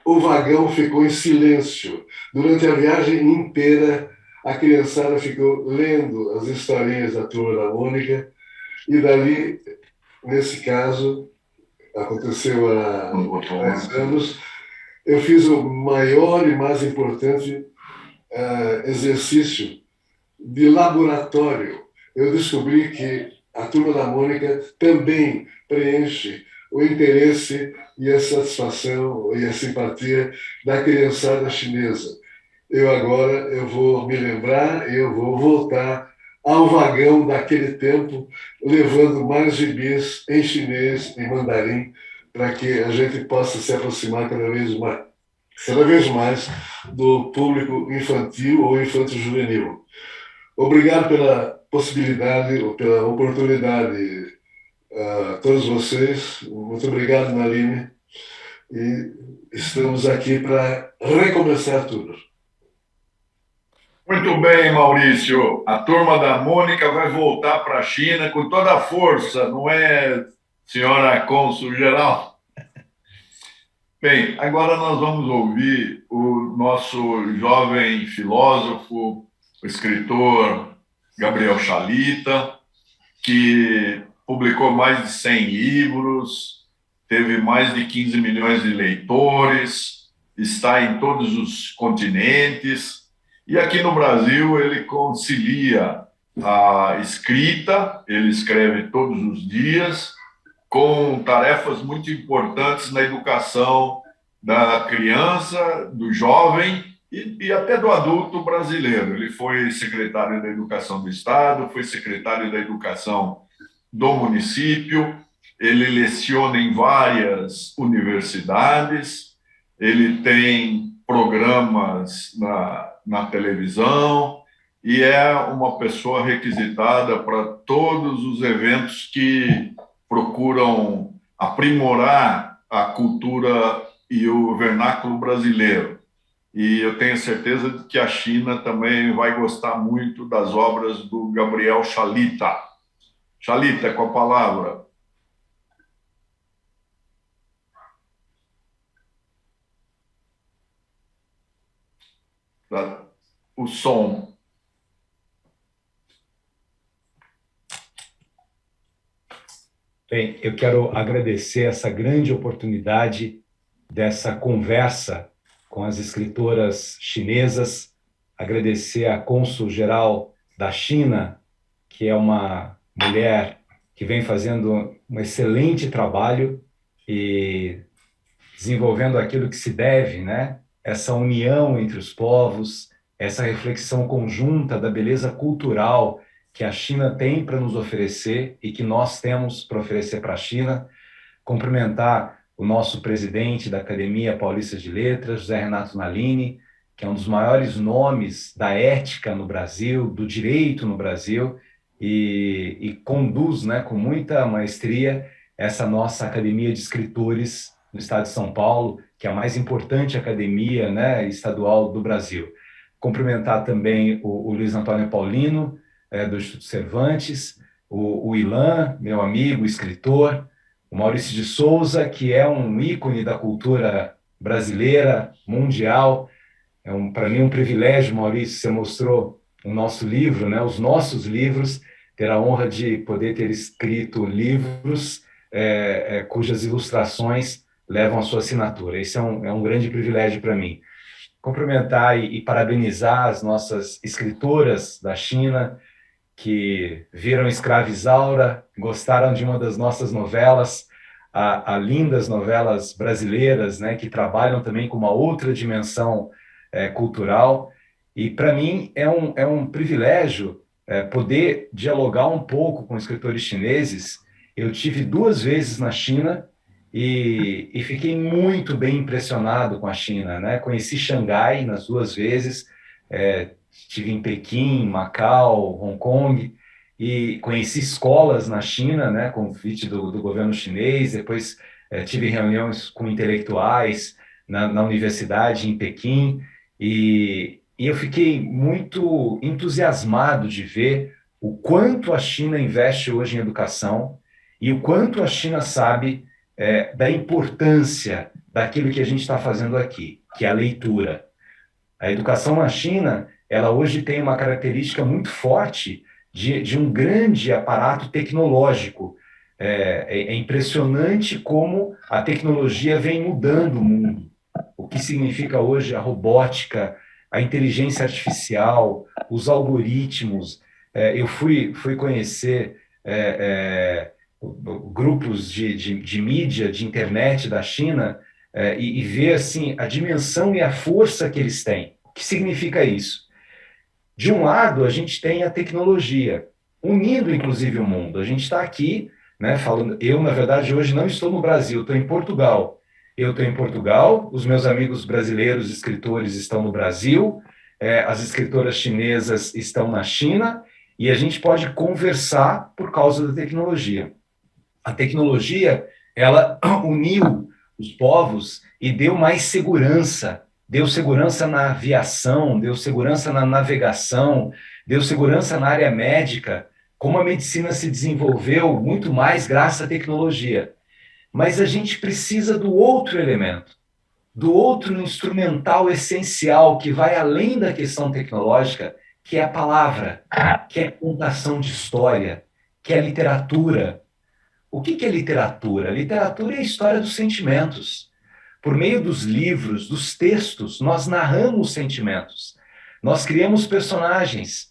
o vagão ficou em silêncio. Durante a viagem inteira, a criançada ficou lendo as historinhas da Turma da Mônica, e dali, nesse caso, aconteceu há 10 anos, eu fiz o maior e mais importante exercício de laboratório. Eu descobri que a Turma da Mônica também preenche o interesse e a satisfação e a simpatia da criançada chinesa. Eu vou me lembrar, eu vou voltar ao vagão daquele tempo, levando mais gibis em chinês e mandarim, para que a gente possa se aproximar cada vez mais do público infantil ou infanto-juvenil. Obrigado pela possibilidade, ou pela oportunidade a todos vocês. Muito obrigado, Naline. E estamos aqui para recomeçar tudo. Muito bem, Maurício. A Turma da Mônica vai voltar para a China com toda a força, não é, senhora cônsul-geral? Bem, agora nós vamos ouvir o nosso jovem filósofo, o escritor Gabriel Chalita, que publicou mais de 100 livros, teve mais de 15 milhões de leitores, está em todos os continentes, e aqui no Brasil ele concilia a escrita, ele escreve todos os dias, com tarefas muito importantes na educação da criança, do jovem e até do adulto brasileiro. Ele foi secretário da Educação do Estado, foi secretário da Educação do município, ele leciona em várias universidades, ele tem programas na televisão e é uma pessoa requisitada para todos os eventos que procuram aprimorar a cultura e o vernáculo brasileiro. E eu tenho certeza de que a China também vai gostar muito das obras do Gabriel Chalita. Chalita, com a palavra. O som. Bem, eu quero agradecer essa grande oportunidade dessa conversa com as escritoras chinesas, agradecer à cônsul-geral da China, que é uma mulher que vem fazendo um excelente trabalho e desenvolvendo aquilo que se deve, né? Essa união entre os povos, essa reflexão conjunta da beleza cultural que a China tem para nos oferecer e que nós temos para oferecer para a China. Cumprimentar o nosso presidente da Academia Paulista de Letras, José Renato Nalini, que é um dos maiores nomes da ética no Brasil, do direito no Brasil, e conduz, né, com muita maestria essa nossa Academia de Escritores no estado de São Paulo, que é a mais importante academia, né, estadual do Brasil. Cumprimentar também o Luiz Antônio Paulino, do Instituto Cervantes, o Ilan, meu amigo, escritor, o Maurício de Souza, que é um ícone da cultura brasileira, mundial. Para mim, um privilégio, Maurício, você mostrou o nosso livro, né, os nossos livros, ter a honra de poder ter escrito livros cujas ilustrações levam a sua assinatura. Esse é um grande privilégio para mim. Cumprimentar e parabenizar as nossas escritoras da China, que viram Escrava Isaura, gostaram de uma das nossas novelas, a lindas novelas brasileiras, né, que trabalham também com uma outra dimensão cultural. E, para mim, é um privilégio poder dialogar um pouco com escritores chineses. Eu tive 2 vezes na China e fiquei muito bem impressionado com a China, né? Conheci Xangai nas 2 vezes, estive em Pequim, Macau, Hong Kong, e conheci escolas na China, né, convite do governo chinês. Depois tive reuniões com intelectuais na universidade em Pequim, e eu fiquei muito entusiasmado de ver o quanto a China investe hoje em educação e o quanto a China sabe da importância daquilo que a gente está fazendo aqui, que é a leitura. A educação na China, ela hoje tem uma característica muito forte de um grande aparato tecnológico. É impressionante como a tecnologia vem mudando o mundo. O que significa hoje a robótica, a inteligência artificial, os algoritmos. Eu fui conhecer grupos de mídia, de internet da China, e ver assim, a dimensão e a força que eles têm. O que significa isso? De um lado, a gente tem a tecnologia, unindo inclusive o mundo. A gente está aqui, né, falando. Eu, na verdade, hoje não estou no Brasil, estou em Portugal. Eu estou em Portugal, os meus amigos brasileiros escritores estão no Brasil, as escritoras chinesas estão na China, e a gente pode conversar por causa da tecnologia. A tecnologia, ela uniu os povos e deu mais segurança. Deu segurança na aviação, deu segurança na navegação, deu segurança na área médica. Como a medicina se desenvolveu muito mais graças à tecnologia. Mas a gente precisa do outro elemento, do outro instrumental essencial que vai além da questão tecnológica, que é a palavra, que é a contação de história, que é a literatura. O que é literatura? Literatura é a história dos sentimentos. Por meio dos livros, dos textos, nós narramos sentimentos. Nós criamos personagens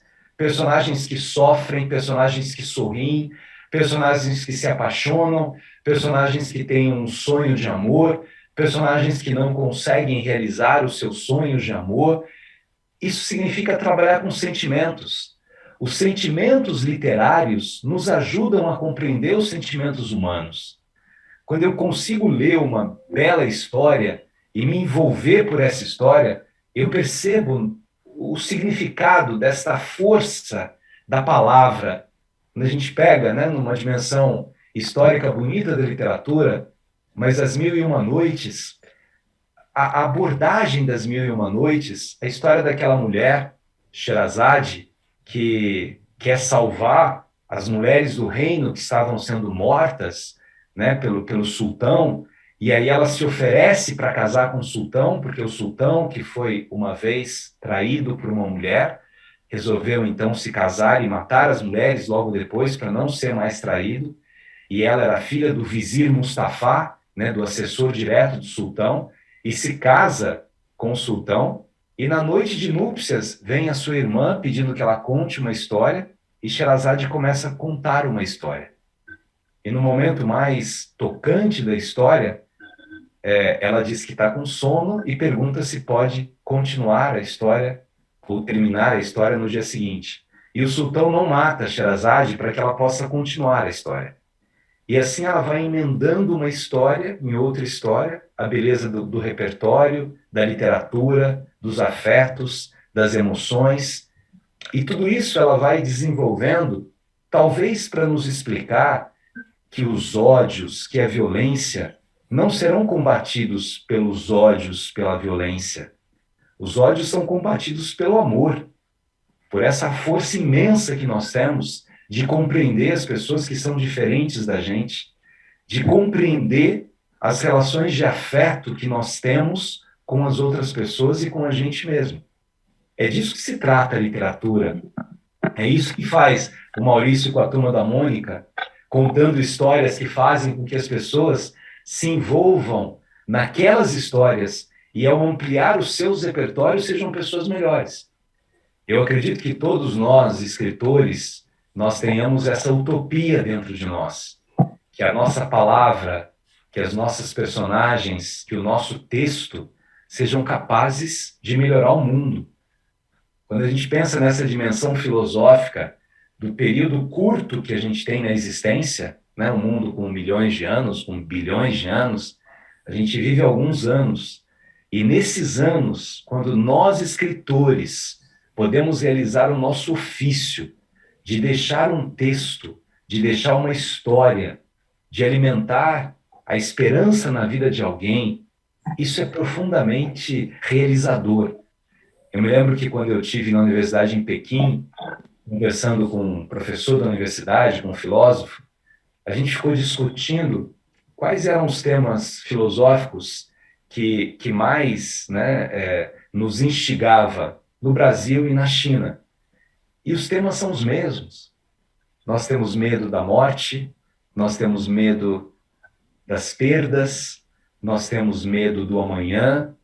que sofrem, personagens que sorriem, personagens que se apaixonam, personagens que têm um sonho de amor, personagens que não conseguem realizar os seus sonhos de amor. Isso significa trabalhar com sentimentos. Os sentimentos literários nos ajudam a compreender os sentimentos humanos. Quando eu consigo ler uma bela história e me envolver por essa história, eu percebo o significado desta força da palavra. Quando a gente pega, né, numa dimensão histórica bonita da literatura, mas As Mil e Uma Noites, a abordagem das Mil e Uma Noites, a história daquela mulher, Sherazade, que quer salvar as mulheres do reino que estavam sendo mortas, né, pelo sultão, e aí ela se oferece para casar com o sultão, porque o sultão, que foi uma vez traído por uma mulher, resolveu então se casar e matar as mulheres logo depois para não ser mais traído, e ela era filha do vizir Mustafa, né, do assessor direto do sultão, e se casa com o sultão, e na noite de núpcias vem a sua irmã pedindo que ela conte uma história, e Sherazade começa a contar uma história. E no momento mais tocante da história, ela diz que está com sono e pergunta se pode continuar a história ou terminar a história no dia seguinte. E o sultão não mata Sherazade para que ela possa continuar a história. E assim ela vai emendando uma história em outra história, a beleza do repertório, da literatura, dos afetos, das emoções. E tudo isso ela vai desenvolvendo, talvez para nos explicar que os ódios, que a violência, não serão combatidos pelos ódios, pela violência. Os ódios são combatidos pelo amor, por essa força imensa que nós temos de compreender as pessoas que são diferentes da gente, de compreender as relações de afeto que nós temos com as outras pessoas e com a gente mesmo. É disso que se trata a literatura. É isso que faz o Maurício com a Turma da Mônica, contando histórias que fazem com que as pessoas se envolvam naquelas histórias e, ao ampliar os seus repertórios, sejam pessoas melhores. Eu acredito que todos nós, escritores, nós tenhamos essa utopia dentro de nós, que a nossa palavra, que as nossas personagens, que o nosso texto sejam capazes de melhorar o mundo. Quando a gente pensa nessa dimensão filosófica do período curto que a gente tem na existência, né, um mundo com milhões de anos, com bilhões de anos, a gente vive alguns anos. E nesses anos, quando nós, escritores, podemos realizar o nosso ofício de deixar um texto, de deixar uma história, de alimentar a esperança na vida de alguém, isso é profundamente realizador. Eu me lembro que quando eu estive na universidade em Pequim, conversando com um professor da universidade, com um filósofo, a gente ficou discutindo quais eram os temas filosóficos que mais, né, nos instigava no Brasil e na China. E os temas são os mesmos. Nós temos medo da morte, nós temos medo das perdas, nós temos medo do amanhã,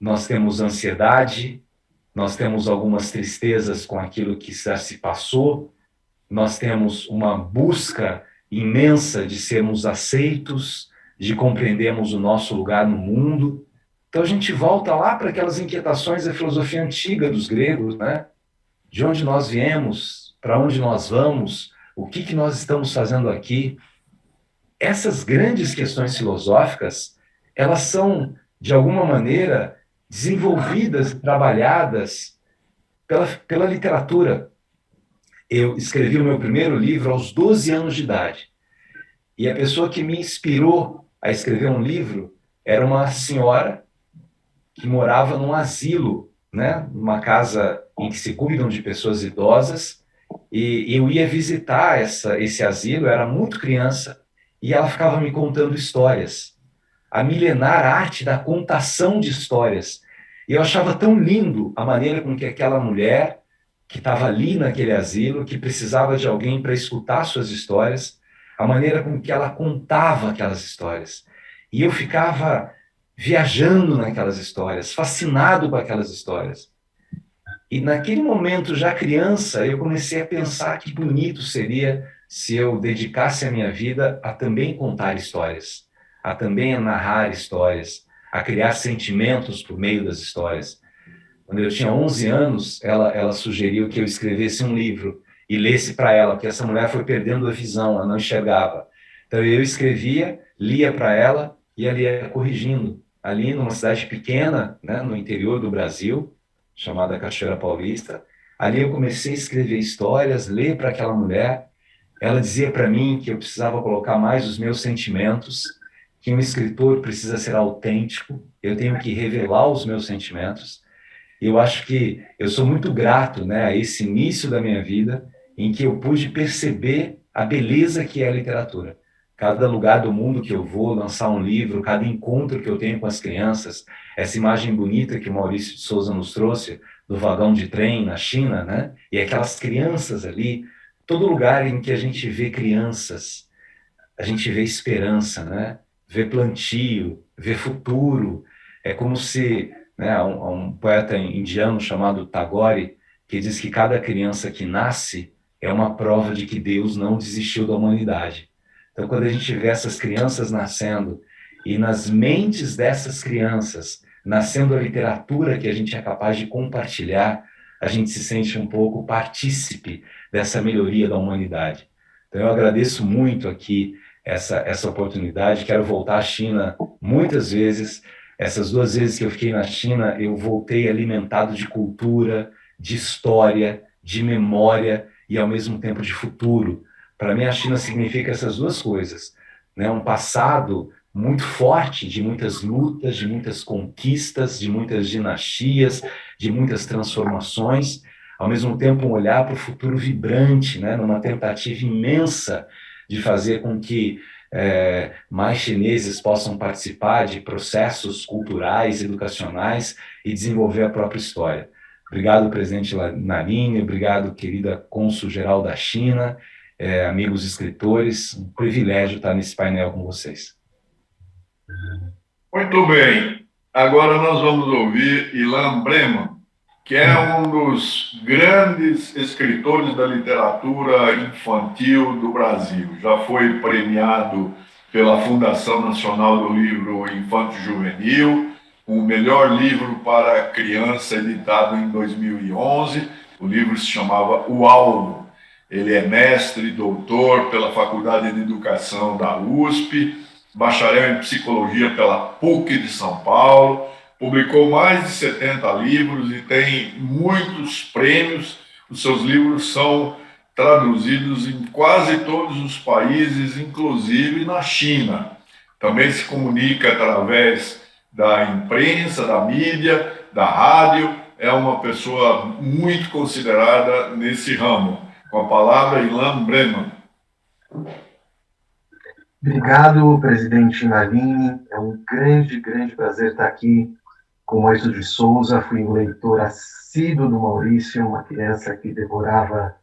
nós temos ansiedade, nós temos algumas tristezas com aquilo que já se passou, nós temos uma busca imensa de sermos aceitos, de compreendermos o nosso lugar no mundo. Então a gente volta lá para aquelas inquietações da filosofia antiga dos gregos, né? De onde nós viemos, para onde nós vamos, o que nós estamos fazendo aqui. Essas grandes questões filosóficas, elas são, de alguma maneira, desenvolvidas e trabalhadas pela literatura. Eu escrevi o meu primeiro livro aos 12 anos de idade. E a pessoa que me inspirou a escrever um livro era uma senhora que morava num asilo, né? Numa casa em que se cuidam de pessoas idosas. E eu ia visitar esse asilo, eu era muito criança, e ela ficava me contando histórias. A milenar arte da contação de histórias. E eu achava tão lindo a maneira com que aquela mulher, que estava ali naquele asilo, que precisava de alguém para escutar suas histórias, a maneira com que ela contava aquelas histórias. E eu ficava viajando naquelas histórias, fascinado com aquelas histórias. E naquele momento, já criança, eu comecei a pensar que bonito seria se eu dedicasse a minha vida a também contar histórias, a também narrar histórias, a criar sentimentos por meio das histórias. Quando eu tinha 11 anos, ela sugeriu que eu escrevesse um livro e lesse para ela, porque essa mulher foi perdendo a visão, ela não enxergava. Então eu escrevia, lia para ela e ela ia corrigindo. Ali numa cidade pequena, né, no interior do Brasil, chamada Cachoeira Paulista, ali eu comecei a escrever histórias, ler para aquela mulher. Ela dizia para mim que eu precisava colocar mais os meus sentimentos, que um escritor precisa ser autêntico, eu tenho que revelar os meus sentimentos. E eu acho que eu sou muito grato, né, a esse início da minha vida, em que eu pude perceber a beleza que é a literatura. Cada lugar do mundo que eu vou lançar um livro, cada encontro que eu tenho com as crianças, essa imagem bonita que o Maurício de Souza nos trouxe, do vagão de trem na China, né? E aquelas crianças ali, todo lugar em que a gente vê crianças, a gente vê esperança, né? Vê plantio, vê futuro. É como se, né, há um poeta indiano chamado Tagore, que diz que cada criança que nasce é uma prova de que Deus não desistiu da humanidade. Então, quando a gente vê essas crianças nascendo e nas mentes dessas crianças nascendo a literatura que a gente é capaz de compartilhar, a gente se sente um pouco partícipe dessa melhoria da humanidade. Então, eu agradeço muito aqui essa oportunidade. Quero voltar à China muitas vezes. Essas 2 vezes que eu fiquei na China, eu voltei alimentado de cultura, de história, de memória e, ao mesmo tempo, de futuro. Para mim, a China significa essas 2 coisas, né? Um passado muito forte, de muitas lutas, de muitas conquistas, de muitas dinastias, de muitas transformações, ao mesmo tempo um olhar para o futuro vibrante, né? Numa tentativa imensa de fazer com que mais chineses possam participar de processos culturais, educacionais e desenvolver a própria história. Obrigado, presidente Nalini, obrigado, querida cônsul-geral da China, amigos escritores, um privilégio estar nesse painel com vocês. Muito bem. Agora nós vamos ouvir Ilan Breman, que é um dos grandes escritores da literatura infantil do Brasil. Já foi premiado pela Fundação Nacional do Livro Infanto Juvenil, o melhor livro para criança, editado em 2011. O livro se chamava O Alvo. Ele é mestre e doutor pela Faculdade de Educação da USP, bacharel em Psicologia pela PUC de São Paulo, publicou mais de 70 livros e tem muitos prêmios. Os seus livros são traduzidos em quase todos os países, inclusive na China. Também se comunica através da imprensa, da mídia, da rádio. É uma pessoa muito considerada nesse ramo. Com a palavra, Ilan Breman. Obrigado, presidente Nalini. É um grande, grande prazer estar aqui com Maurício de Souza. Fui um leitor assíduo do Maurício, uma criança que devorava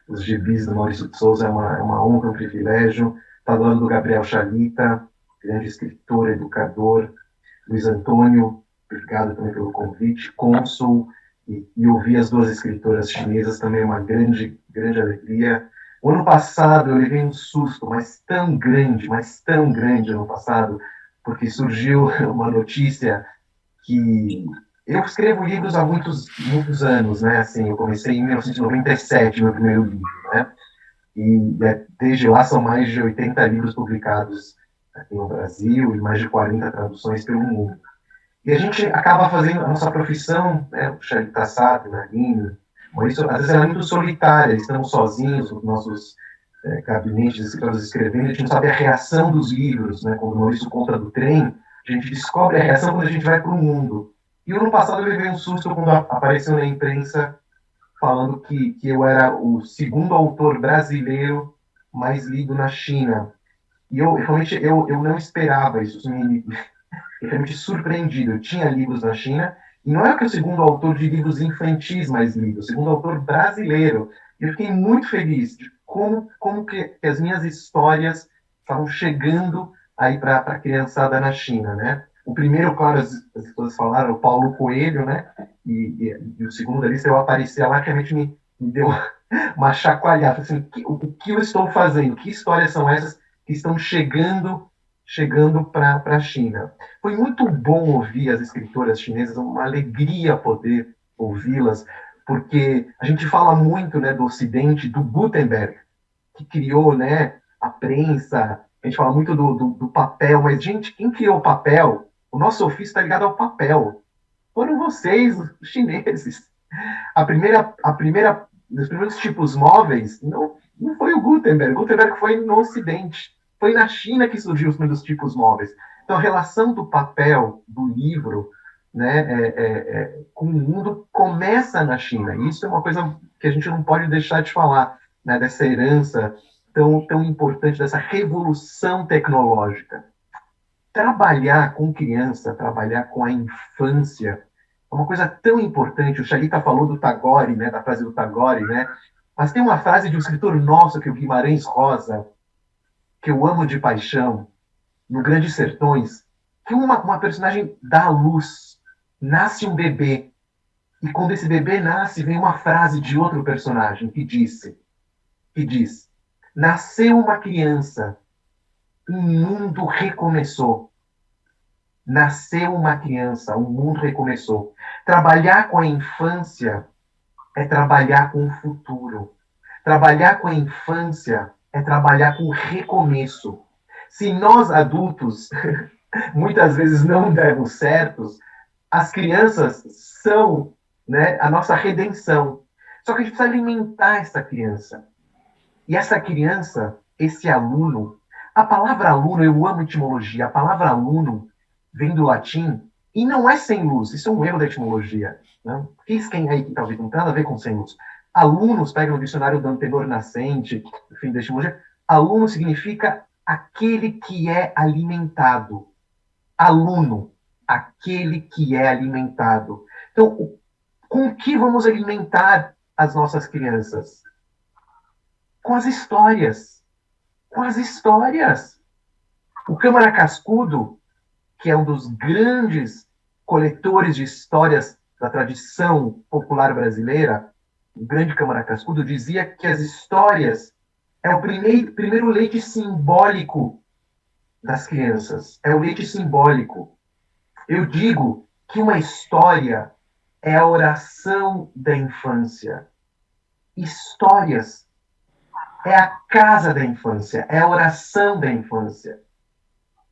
os gibis do Maurício de Souza. É uma honra, um privilégio. Estar do lado do Gabriel Chalita, grande escritor, educador. Luiz Antônio, obrigado também pelo convite. Cônsul, e ouvir as 2 escritoras chinesas também é uma grande, grande alegria. O ano passado eu levei um susto, mas tão grande ano passado, porque surgiu uma notícia que eu escrevo livros há muitos anos, né? Assim, eu comecei em 1997, meu primeiro livro, né? E desde lá são mais de 80 livros publicados aqui no Brasil e mais de 40 traduções pelo mundo. E a gente acaba fazendo a nossa profissão, né? O Chalita sabe, Nalini, Maurício, às vezes é muito solitária, estamos sozinhos nos nossos gabinetes, escritores escrevendo, a gente não sabe a reação dos livros, né? Quando o Maurício conta do trem, a gente descobre a reação quando a gente vai para o mundo. E o ano passado eu levei um susto quando apareceu na imprensa falando que eu era o 2º autor brasileiro mais lido na China. E realmente eu não esperava isso, me realmente surpreendido. Eu tinha livros na China, e não é que o 2º autor de livros infantis mais lido, o 2º autor brasileiro. E eu fiquei muito feliz de como que as minhas histórias estavam chegando aí para a criançada na China, né? O primeiro, claro, as pessoas falaram, o Paulo Coelho, né? E o segundo da lista, eu aparecia lá, realmente me deu uma chacoalhada. Assim, o que eu estou fazendo? Que histórias são essas que estão chegando para a China? Foi muito bom ouvir as escritoras chinesas, uma alegria poder ouvi-las, porque a gente fala muito, né, do Ocidente, do Gutenberg, que criou, né, a prensa. A gente fala muito do papel, mas, gente, quem criou o papel? O nosso ofício está ligado ao papel. Foram vocês, os chineses. Os primeiros tipos móveis não foi o Gutenberg. O Gutenberg foi no Ocidente. Foi na China que surgiu os primeiros tipos móveis. Então, a relação do papel, do livro, né, com o mundo começa na China. E isso é uma coisa que a gente não pode deixar de falar, né, dessa herança tão importante, dessa revolução tecnológica. Trabalhar com criança, trabalhar com a infância, é uma coisa tão importante. O Chalita falou do Tagore, né, da frase do Tagore, né? Mas tem uma frase de um escritor nosso, que é o Guimarães Rosa, que eu amo de paixão, no Grandes Sertões, que uma personagem dá à luz, nasce um bebê, e quando esse bebê nasce, vem uma frase de outro personagem que diz: nasceu uma criança, um mundo recomeçou. nasceu uma criança, o mundo recomeçou. Trabalhar com a infância é trabalhar com o futuro. Trabalhar com a infância é trabalhar com o recomeço. Se nós adultos muitas vezes não dermos certos, as crianças são, né, a nossa redenção. Só que a gente precisa alimentar essa criança. E essa criança, esse aluno, a palavra aluno, eu amo etimologia, a palavra aluno vem do latim e não é sem luz, isso é um erro da etimologia. Né? Quem aí que está ouvindo, não tem nada a ver com sem luz. Alunos, pega no dicionário do antenor nascente, enfim, da etimologia, aluno significa aquele que é alimentado. Aluno, aquele que é alimentado. Então, com que vamos alimentar as nossas crianças? Com as histórias. Com as histórias. O Câmara Cascudo, que é um dos grandes coletores de histórias da tradição popular brasileira, o grande Câmara Cascudo, dizia que as histórias é o primeiro leite simbólico das crianças. É o leite simbólico. Eu digo que uma história é a oração da infância. Histórias é a casa da infância, é a oração da infância.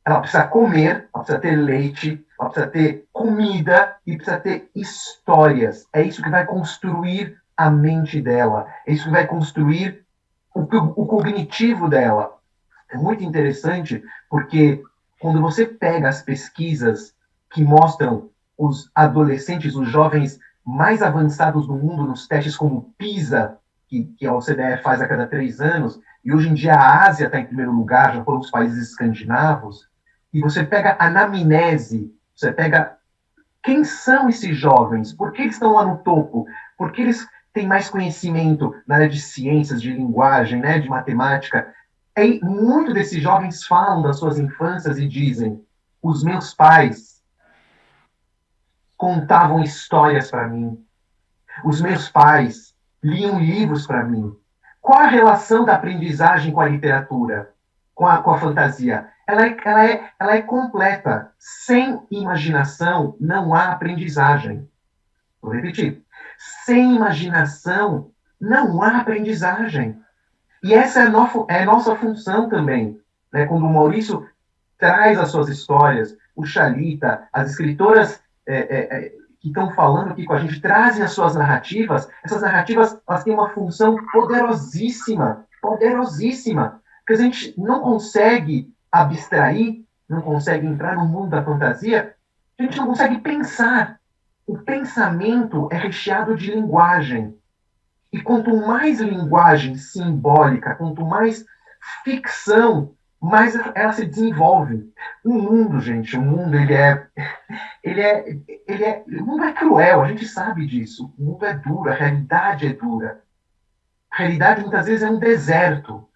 Ela precisa comer, ela precisa ter leite, ela precisa ter comida e precisa ter histórias. É isso que vai construir a mente dela. É isso que vai construir o cognitivo dela. É muito interessante porque quando você pega as pesquisas que mostram os adolescentes, os jovens mais avançados do mundo nos testes como PISA, que a OCDE faz a cada 3 anos, e hoje em dia a Ásia está em primeiro lugar, já foram os países escandinavos, e você pega a anamnese, você pega quem são esses jovens, por que eles estão lá no topo, por que eles têm mais conhecimento na área de ciências, de linguagem, né, de matemática. E muitos desses jovens falam das suas infâncias e dizem: os meus pais contavam histórias para mim, os meus pais liam livros para mim. Qual a relação da aprendizagem com a literatura, com a fantasia? Ela é completa. Sem imaginação não há aprendizagem. Vou repetir. Sem imaginação não há aprendizagem. E essa é a nossa função também. Né? Quando o Maurício traz as suas histórias, o Xalita, as escritoras que estão falando aqui com a gente, trazem as suas narrativas, essas narrativas elas têm uma função poderosíssima, poderosíssima, porque a gente não consegue abstrair, não consegue entrar no mundo da fantasia, a gente não consegue pensar. O pensamento é recheado de linguagem. E quanto mais linguagem simbólica, quanto mais ficção, mais ela se desenvolve. O mundo, gente, o mundo, o mundo é cruel, a gente sabe disso. O mundo é duro, a realidade é dura. A realidade, muitas vezes, é um deserto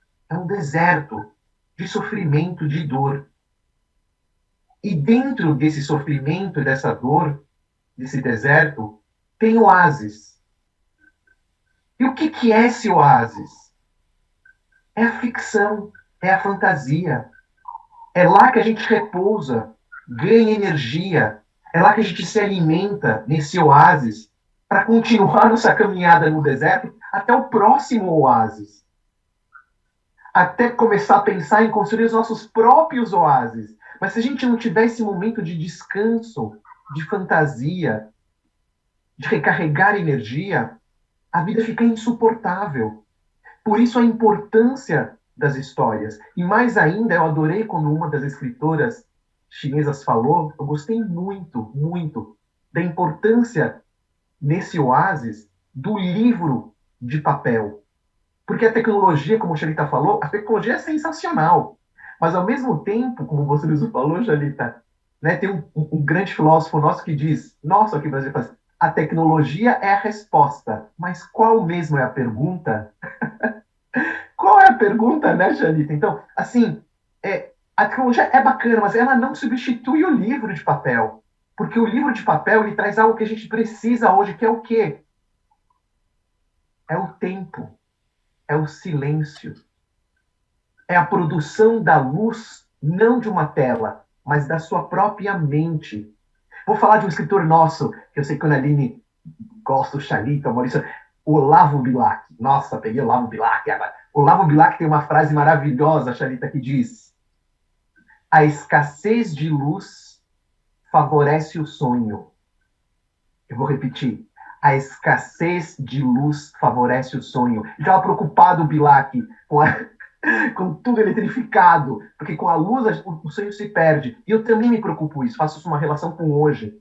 de sofrimento, de dor. E dentro desse sofrimento, dessa dor, desse deserto, tem oásis. E o que é esse oásis? É a ficção, é a fantasia. É lá que a gente repousa, ganha energia. É lá que a gente se alimenta nesse oásis para continuar nossa caminhada no deserto até o próximo oásis. Até começar a pensar em construir os nossos próprios oásis. Mas se a gente não tiver esse momento de descanso, de fantasia, de recarregar energia, a vida fica insuportável. Por isso a importância das histórias. E mais ainda, eu adorei quando uma das escritoras chinesas falou, eu gostei muito, muito, da importância nesse oásis do livro de papel. Porque a tecnologia, como o Xalita falou, a tecnologia é sensacional. Mas ao mesmo tempo, como você mesmo falou, Xalita, né, tem um grande filósofo nosso que diz, nossa, aqui no Brasil faz, a tecnologia é a resposta, mas qual mesmo é a pergunta? Qual é a pergunta, né, Xalita? Então, assim, a tecnologia é bacana, mas ela não substitui o livro de papel. Porque o livro de papel, ele traz algo que a gente precisa hoje, que é o quê? É o tempo, é o silêncio, é a produção da luz, não de uma tela, mas da sua própria mente. Vou falar de um escritor nosso, que eu sei que a Aline gosta, o Xalita, o Maurício, Olavo Bilac. Nossa, peguei o Olavo Bilac agora. O Olavo Bilac tem uma frase maravilhosa, Xalita, que diz: a escassez de luz favorece o sonho. Eu vou repetir. A escassez de luz favorece o sonho. Já preocupado o Bilac com tudo eletrificado, porque com a luz o sonho se perde. E eu também me preocupo isso, faço isso uma relação com hoje.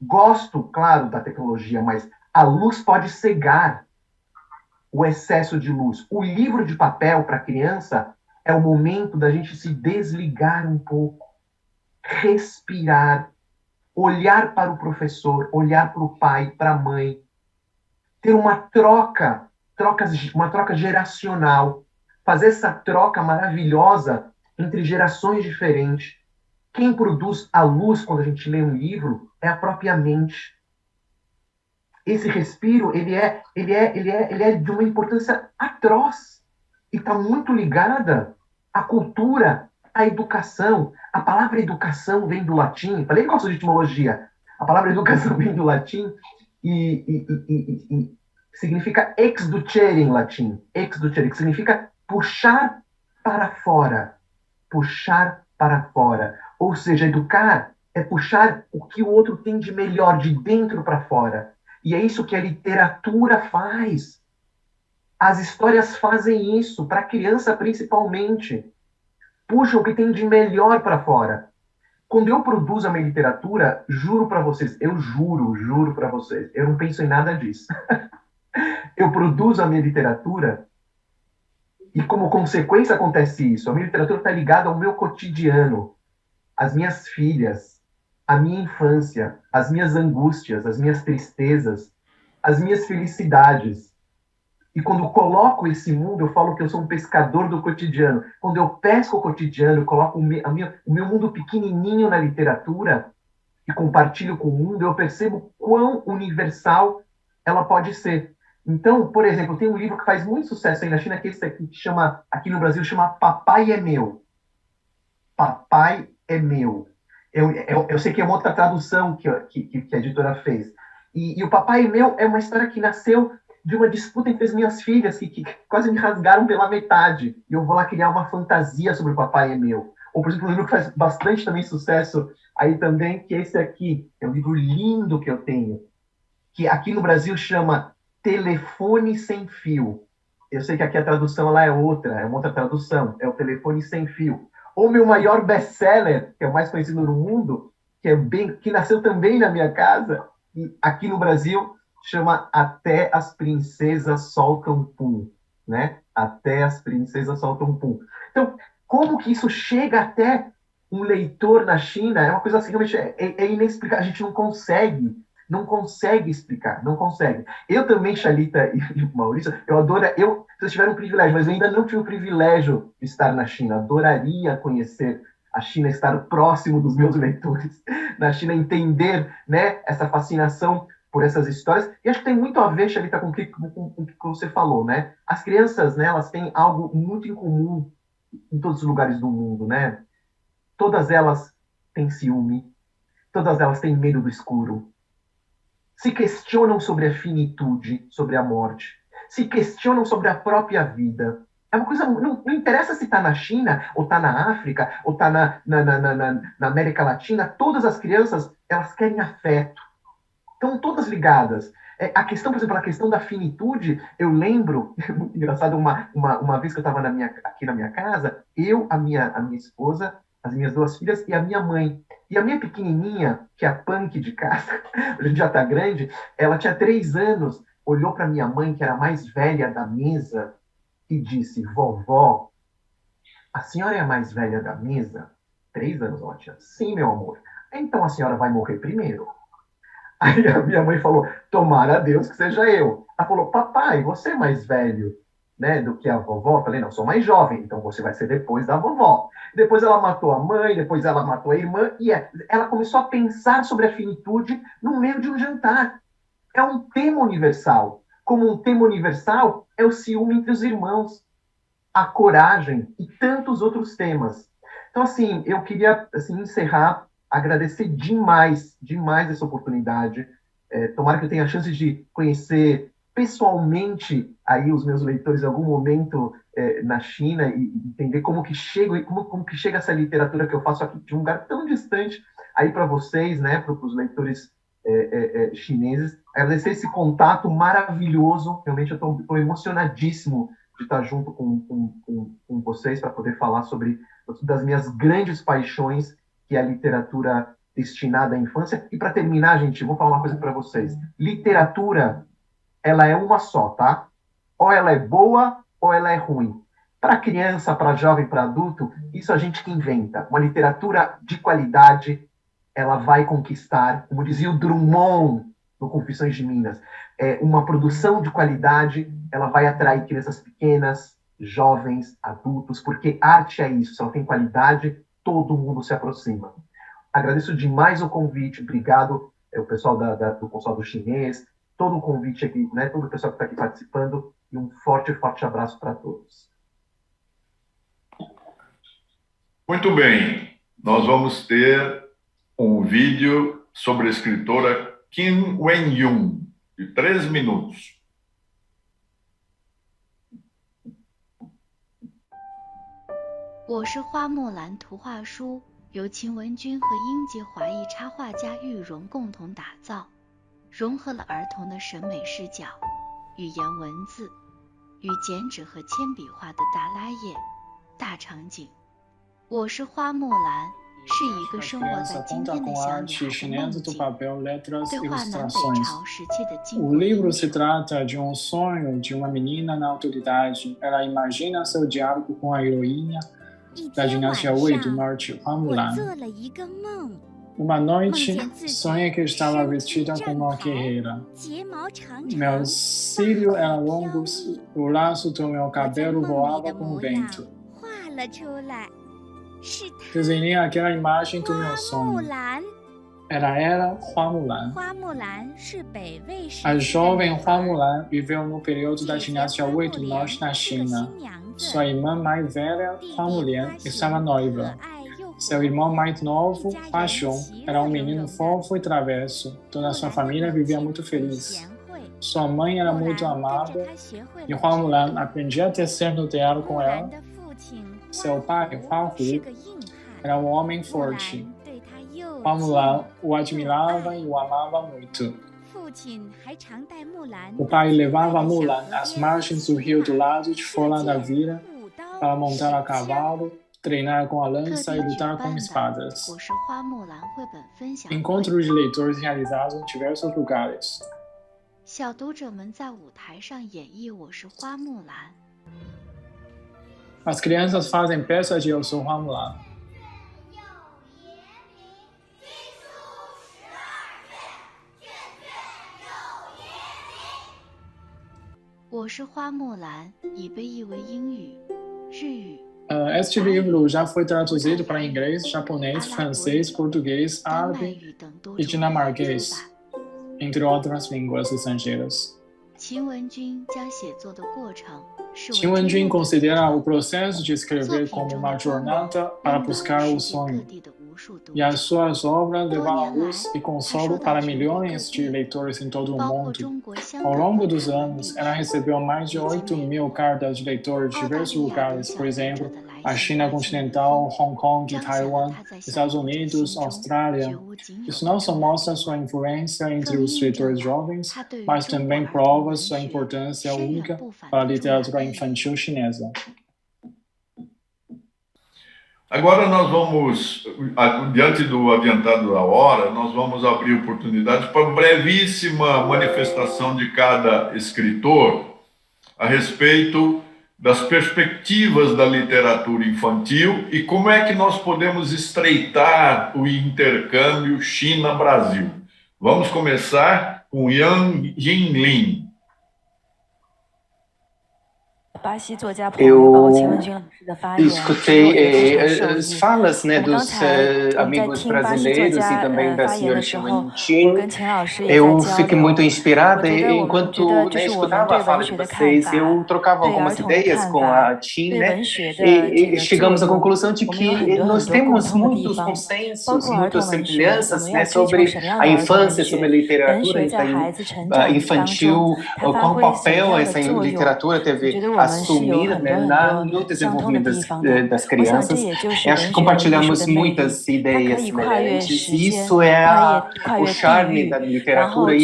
Gosto, claro, da tecnologia, mas a luz pode cegar, o excesso de luz. O livro de papel para criança é o momento da gente se desligar um pouco, respirar, olhar para o professor, olhar para o pai, para a mãe, ter uma troca geracional, fazer essa troca maravilhosa entre gerações diferentes. Quem produz a luz quando a gente lê um livro é a própria mente. Esse respiro, ele é de uma importância atroz e está muito ligada à cultura, à educação. A palavra educação vem do latim. Falei que gosto de etimologia. A palavra educação vem do latim e significa exducere em latim. Exducere, que significa puxar para fora. Puxar para fora. Ou seja, educar é puxar o que o outro tem de melhor, de dentro para fora. E é isso que a literatura faz. As histórias fazem isso, para a criança principalmente. Puxam o que tem de melhor para fora. Quando eu produzo a minha literatura, juro para vocês, eu juro para vocês, eu não penso em nada disso. Eu produzo a minha literatura e, como consequência, acontece isso. A minha literatura está ligada ao meu cotidiano, às minhas filhas, à minha infância, às minhas angústias, às minhas tristezas, às minhas felicidades. E quando eu coloco esse mundo, eu falo que eu sou um pescador do cotidiano. Quando eu pesco o cotidiano, eu coloco o meu mundo pequenininho na literatura e compartilho com o mundo, eu percebo quão universal ela pode ser. Então, por exemplo, tem um livro que faz muito sucesso aí na China, que é esse aqui, que chama, aqui no Brasil, chama Papai é Meu. Papai é Meu. Eu sei que é uma outra tradução que a editora fez. E o Papai é Meu é uma história que nasceu de uma disputa entre as minhas filhas, que quase me rasgaram pela metade. E eu vou lá criar uma fantasia sobre o Papai é Meu. Ou, por exemplo, um livro que faz bastante também sucesso aí também, que é esse aqui. É um livro lindo que eu tenho, que aqui no Brasil chama Telefone Sem Fio. Eu sei que aqui a tradução lá é outra, é uma outra tradução. É o Telefone Sem Fio. Ou meu maior best-seller, que é o mais conhecido no mundo, que nasceu também na minha casa, e aqui no Brasil chama Até as Princesas Soltam Pum, né? Até as Princesas Soltam Pum. Então, como que isso chega até um leitor na China? É uma coisa assim, realmente é inexplicável. A gente não consegue explicar, não consegue. Eu também, Xalita e Maurício, vocês tiveram um privilégio, mas eu ainda não tive o privilégio de estar na China. Adoraria conhecer a China, estar próximo dos meus leitores na China, entender, né, essa fascinação por essas histórias. E acho que tem muito a ver, Xalita, com o que você falou, né? As crianças, né, elas têm algo muito em comum em todos os lugares do mundo, né? Todas elas têm ciúme, todas elas têm medo do escuro, se questionam sobre a finitude, sobre a morte, se questionam sobre a própria vida. É uma coisa, não interessa se está na China, ou está na África, ou está na América Latina, todas as crianças, elas querem afeto. Estão todas ligadas. A questão, por exemplo, a questão da finitude, eu lembro, muito engraçado, uma vez que eu estava aqui na minha casa, eu, a minha esposa, as minhas duas filhas e a minha mãe. E a minha pequenininha, que é a punk de casa, hoje já está grande, ela tinha 3 anos, olhou para minha mãe, que era a mais velha da mesa, e disse: vovó, a senhora é a mais velha da mesa? 3 anos ela tinha. Sim, meu amor. Então a senhora vai morrer primeiro. Aí a minha mãe falou: tomara a Deus que seja eu. Ela falou: papai, você é mais velho, né, do que a vovó? Eu falei: não, sou mais jovem, então você vai ser depois da vovó. Depois ela matou a mãe, depois ela matou a irmã, e ela começou a pensar sobre a finitude no meio de um jantar. É um tema universal. Como um tema universal é o ciúme entre os irmãos, a coragem e tantos outros temas. Então, assim, eu queria assim, encerrar, agradecer demais, demais essa oportunidade. Tomara que eu tenha a chance de conhecer pessoalmente aí os meus leitores em algum momento na China e entender como que chega, como que chega essa literatura que eu faço aqui de um lugar tão distante aí para vocês, né, para os leitores chineses. Agradecer esse contato maravilhoso. Realmente eu estou emocionadíssimo de estar junto com vocês para poder falar sobre das minhas grandes paixões, que é a literatura destinada à infância. E para terminar, gente, eu vou falar uma coisa para vocês. Literatura, ela é uma só, tá? Ou ela é boa ou ela é ruim. Para criança, para jovem, para adulto, isso a gente que inventa. Uma literatura de qualidade, ela vai conquistar, como dizia o Drummond no Confissões de Minas, uma produção de qualidade, ela vai atrair crianças pequenas, jovens, adultos, porque arte é isso, se ela tem qualidade, todo mundo se aproxima. Agradeço demais o convite, obrigado o pessoal do Consulado Chinês, todo o convite aqui, né, todo o pessoal que está aqui participando, e um forte, forte abraço para todos. Muito bem, nós vamos ter um vídeo sobre a escritora Qin Wenyun, de 3 minutos. 我是花木兰图画书由秦文君和英籍华裔插画家玉荣共同打造，融合了儿童的审美视角、语言文字与剪纸和铅笔画的大拉页、大场景。我是花木兰是一个生活在今天的小女孩的梦境，对话南北朝时期的禁锢。 O livro se trata de um sonho de uma menina na autoridade. Ela imagina seu diálogo com a heroína da dinastia Wei do Norte, Hua Mulan. Uma noite, sonha que estava vestida como uma guerreira. Meus cílios eram longos, o laço do meu cabelo voava com o vento. Desenhei aquela imagem do meu sonho. Era ela, Hua Mulan. A jovem Hua Mulan viveu no período da dinastia Wei do Norte na China. Sua irmã mais velha, Hua Mulian, estava noiva. Seu irmão mais novo, Hua Xiong, era um menino fofo e travesso. Toda a sua família vivia muito feliz. Sua mãe era muito amável e Hua Mulan aprendia a tecer no teatro com ela. Seu pai, Hua Hu, era um homem forte. Hua Mulan o admirava e o amava muito. O pai levava Mulan às margens do rio do lado de fora da vila para montar a cavalo, treinar com a lança e lutar com espadas. Encontros de leitores realizados em diversos lugares. 小读者们在舞台上演绎我是花木兰。 As crianças fazem peças de Eu Sou Hua Mulan. 我是花木兰已被译为英语、日语。 Este livro já foi traduzido para inglês, japonês, francês, português, árabe e dinamarquês, entre outras línguas estrangeiras. 秦文君将写作的过程视为 Qin Wenjun considera o processo de escrever como uma jornada para buscar o sonho, e as suas obras levaram a luz e consolo para milhões de leitores em todo o mundo. Ao longo dos anos, ela recebeu mais de 8.000 cartas de leitores de diversos lugares, por exemplo, a China continental, Hong Kong e Taiwan, Estados Unidos, Austrália. Isso não só mostra sua influência entre os leitores jovens, mas também prova sua importância única para a literatura infantil chinesa. Agora nós vamos, diante do adiantado da hora, nós vamos abrir oportunidade para brevíssima manifestação de cada escritor a respeito das perspectivas da literatura infantil e como é que nós podemos estreitar o intercâmbio China-Brasil. Vamos começar com Yang Jinlin. eu escutei as falas, né, dos amigos brasileiros e também da senhora Chen Wenjun. Eu fiquei muito inspirada enquanto, né, escutava a fala de vocês. Eu trocava algumas ideias com a Chen, né, e chegamos à conclusão de que nós temos muitos consensos, muitas semelhanças, né, sobre a infância, sobre a literatura infantil, qual papel essa literatura teve assumir, né, no desenvolvimento das crianças. Eu acho que compartilhamos muitas ideias semelhantes. Isso é o charme da literatura.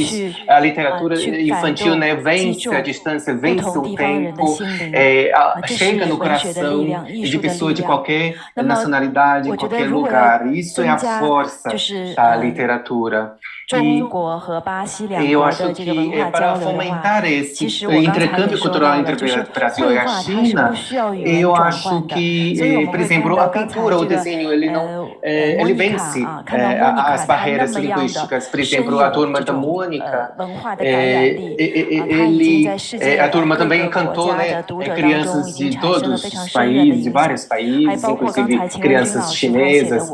A literatura infantil, né, vence a distância, vence o tempo, chega no coração de pessoa de qualquer nacionalidade, em qualquer lugar. Isso é a força da literatura. E eu acho que para fomentar esse intercâmbio cultural entre o Brasil e a China, eu acho que, por exemplo, a pintura, o desenho, ele vence as barreiras linguísticas. Por exemplo, a Turma da Mônica, a turma também encantou, né, crianças de todos os países, de vários países, inclusive crianças chinesas.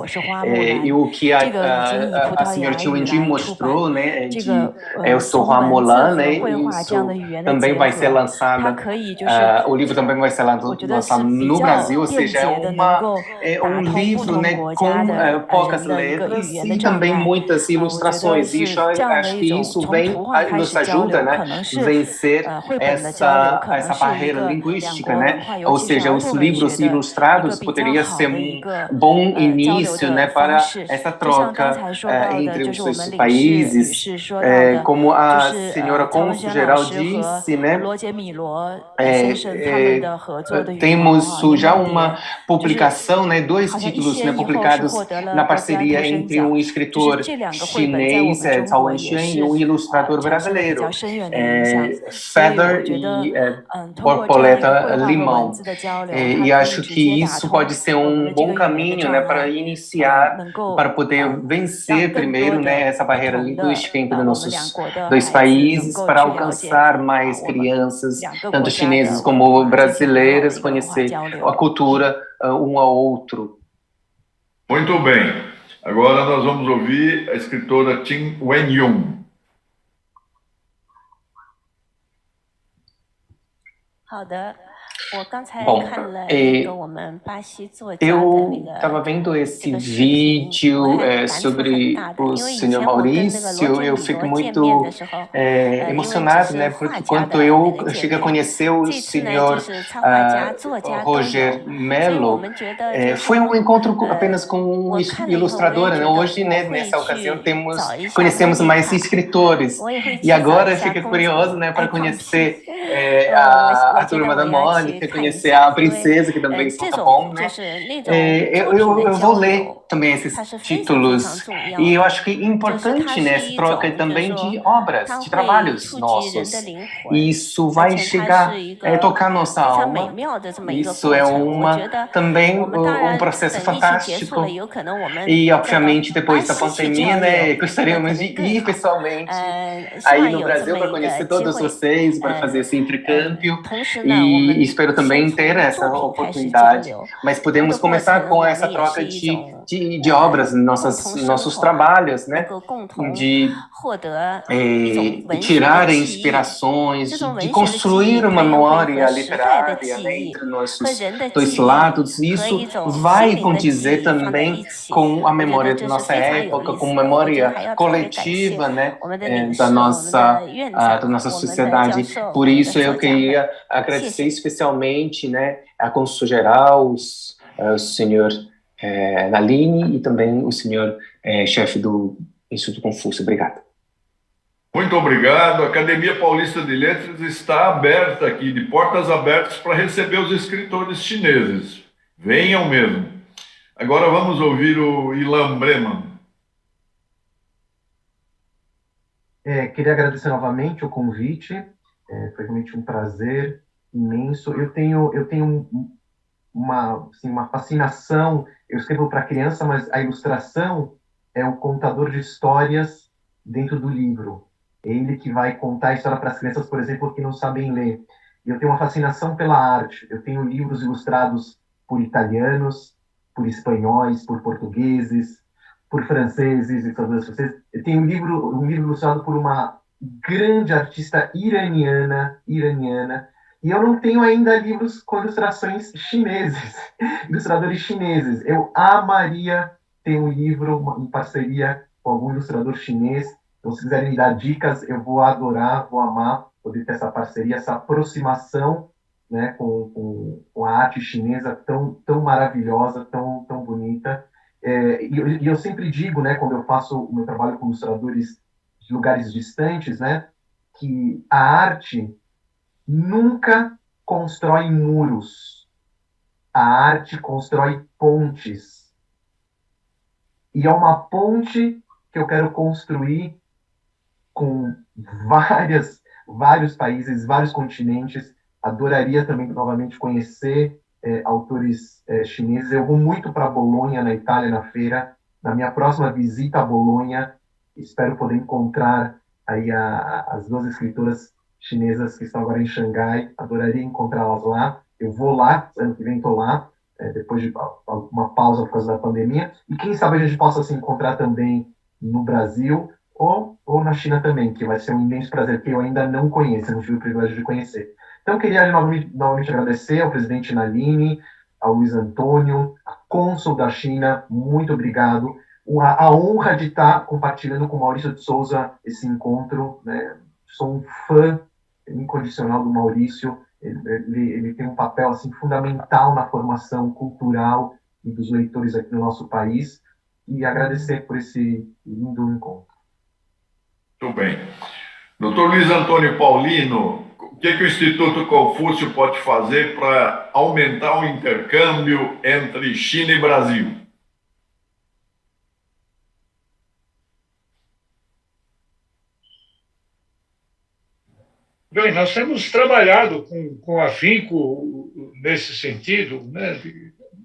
E o que a senhora Chen Wenjun mostrou, né, eu sou Hua Mulan, né, isso também vai ser lançado, o livro também vai ser lançado no Brasil, ou seja, é um livro, né, com poucas letras e também muitas ilustrações. E acho que isso nos ajuda, né, vencer essa barreira linguística, né? Ou seja, os livros ilustrados poderiam ser um bom início, né, para essa troca entre os dois países. Como a senhora cônsul-geral disse, né, temos já uma publicação, né, 2 títulos, né, publicados na parceria entre um escritor chinês, Cao Wenxuan, e um ilustrador brasileiro, Feather e Borboleta Limão. E acho que isso pode ser um bom caminho, né, para iniciar, para poder vencer primeiro, né, essa barreira linguística entre nossos 2 países, para alcançar mais crianças, tanto chinesas como brasileiras, conhecer a cultura um ao outro. Muito bem. Agora nós vamos ouvir a escritora Chen Wenjun. Bom, eu estava vendo esse vídeo sobre o senhor Maurício, eu fico muito emocionado, né, porque quando eu cheguei a conhecer o senhor Roger Mello, foi um encontro apenas com um ilustrador, né? Hoje, né, nessa ocasião, conhecemos mais escritores, e agora fico curioso, né, para conhecer a Turma da Mônica, conhecer a Princesa, que também está bom, né? Eu vou ler também esses títulos, e eu acho que é importante nessa troca também de obras, de trabalhos nossos. Isso vai chegar a tocar nossa alma. Isso é também um processo fantástico. E, obviamente, depois da pandemia, né, gostaríamos de ir pessoalmente aí no Brasil para conhecer todos vocês, para fazer esse intercâmbio, e espero também ter essa oportunidade. Mas podemos começar com essa troca de obras, nossos trabalhos, né? De tirar inspirações, de construir uma memória literária, né, entre nossos 2 lados. Isso vai condizer também com a memória da nossa época, com a memória coletiva, né, da nossa sociedade. Por isso eu queria agradecer especialmente, né, a cônsul-geral, o senhor Nalini e também o senhor chefe do Instituto Confúcio. Obrigado. Muito obrigado. A Academia Paulista de Letras está aberta aqui, de portas abertas, para receber os escritores chineses. Venham mesmo. Agora vamos ouvir o Ilan Breman. Queria agradecer novamente o convite. Foi realmente um prazer imenso. Eu tenho uma fascinação. Eu escrevo para criança, mas a ilustração é o contador de histórias dentro do livro. Ele que vai contar a história para as crianças, por exemplo, que não sabem ler. e eu tenho uma fascinação pela arte. Eu tenho livros ilustrados por italianos, por espanhóis, por portugueses, por franceses e todas vocês. Eu tenho um livro ilustrado por uma grande artista iraniana, e eu não tenho ainda livros com ilustrações chineses, ilustradores chineses. Eu amaria ter um livro em parceria com algum ilustrador chinês. Então, se quiserem me dar dicas, eu vou adorar, vou amar poder ter essa parceria, essa aproximação, né, com a arte chinesa tão maravilhosa, tão bonita. E eu sempre digo, né, quando eu faço o meu trabalho com ilustradores de lugares distantes, né, que a arte nunca constrói muros. A arte constrói pontes. E é uma ponte que eu quero construir com vários países, vários continentes. Adoraria também, novamente, conhecer autores chineses. Eu vou muito para Bolonha, na Itália, na feira. Na minha próxima visita a Bolonha, espero poder encontrar aí as duas escritoras chinesas que estão agora em Xangai. Adoraria encontrá-las lá. Eu vou lá, ano que vem estou lá, depois de uma pausa por causa da pandemia. E quem sabe a gente possa se encontrar também no Brasil ou na China também, que vai ser um imenso prazer, que eu ainda não conheço, não tive o privilégio de conhecer. Então, eu queria novamente agradecer ao presidente Nalini, ao Luiz Antônio, a cônsul da China, muito obrigado. A honra de estar compartilhando com o Maurício de Souza esse encontro, né? Sou um fã incondicional do Maurício. Ele tem um papel assim, fundamental na formação cultural e dos leitores aqui no nosso país. E agradecer por esse lindo encontro. Muito bem. Doutor Luiz Antônio Paulino, o que o Instituto Confúcio pode fazer para aumentar o intercâmbio entre China e Brasil? Bem, nós temos trabalhado com afinco nesse sentido, né,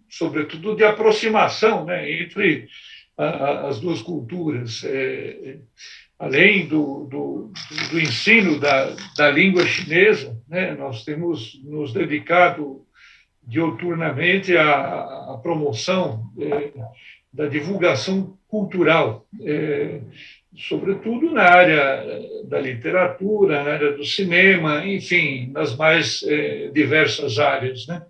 sobretudo de aproximação, né, entre as duas culturas. Além do ensino da língua chinesa, né, nós temos nos dedicado diuturnamente à promoção da divulgação cultural, sobretudo na área da literatura, na área do cinema, enfim, nas mais diversas áreas, né?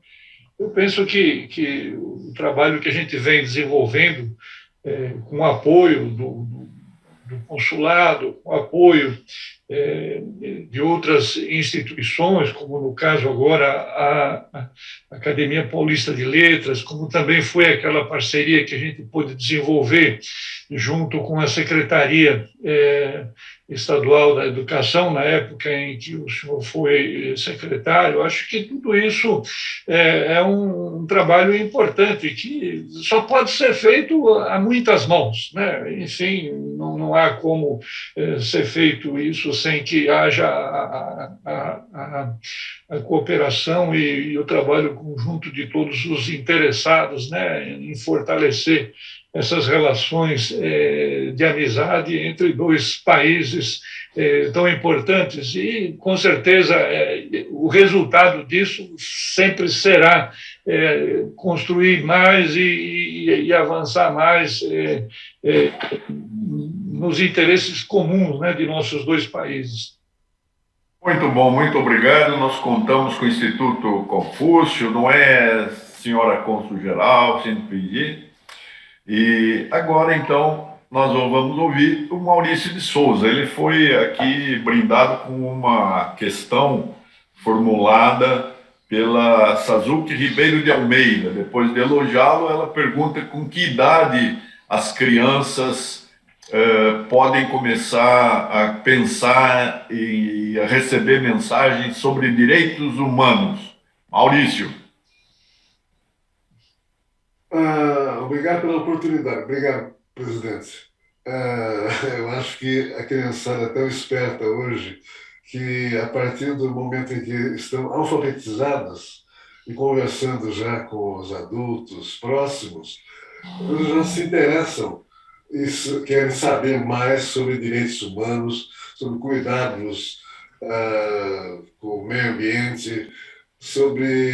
Eu penso que o trabalho que a gente vem desenvolvendo com o apoio do consulado, com apoio de outras instituições, como no caso agora a Academia Paulista de Letras, como também foi aquela parceria que a gente pôde desenvolver junto com a Secretaria Estadual da Educação, na época em que o senhor foi secretário. Acho que tudo isso é um trabalho importante que só pode ser feito a muitas mãos, né? Enfim, não há como ser feito isso sem que haja a cooperação e o trabalho conjunto de todos os interessados, né, em fortalecer essas relações de amizade entre dois países tão importantes. E, com certeza, o resultado disso sempre será construir mais e avançar mais nos interesses comuns, né, de nossos dois países. Muito bom, muito obrigado. Nós contamos com o Instituto Confúcio, não é, senhora cônsul-geral, sinto pedir. E agora, então, nós vamos ouvir o Maurício de Souza. Ele foi aqui brindado com uma questão formulada pela Sazuki Ribeiro de Almeida. Depois de elogiá-lo, ela pergunta com que idade as crianças podem começar a pensar e a receber mensagens sobre direitos humanos. Maurício. Obrigado pela oportunidade. Obrigado, presidente. Eu acho que a criançada é tão esperta hoje que, a partir do momento em que estão alfabetizadas e conversando já com os adultos próximos, eles já se interessam e querem saber mais sobre direitos humanos, sobre cuidados com o meio ambiente, sobre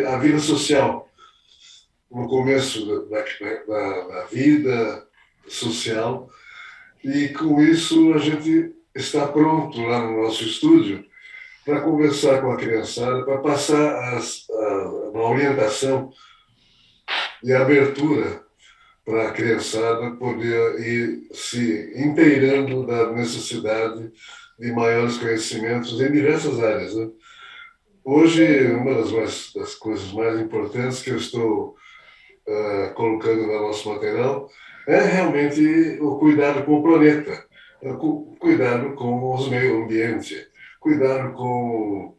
a vida social, no começo da vida social, e com isso a gente está pronto lá no nosso estúdio para conversar com a criançada, para passar uma orientação e abertura para a criançada poder ir se inteirando da necessidade de maiores conhecimentos em diversas áreas, né? Hoje, uma das coisas mais importantes que eu estou colocando no nosso material é realmente o cuidado com o planeta, o cuidado com o meio ambiente, cuidado com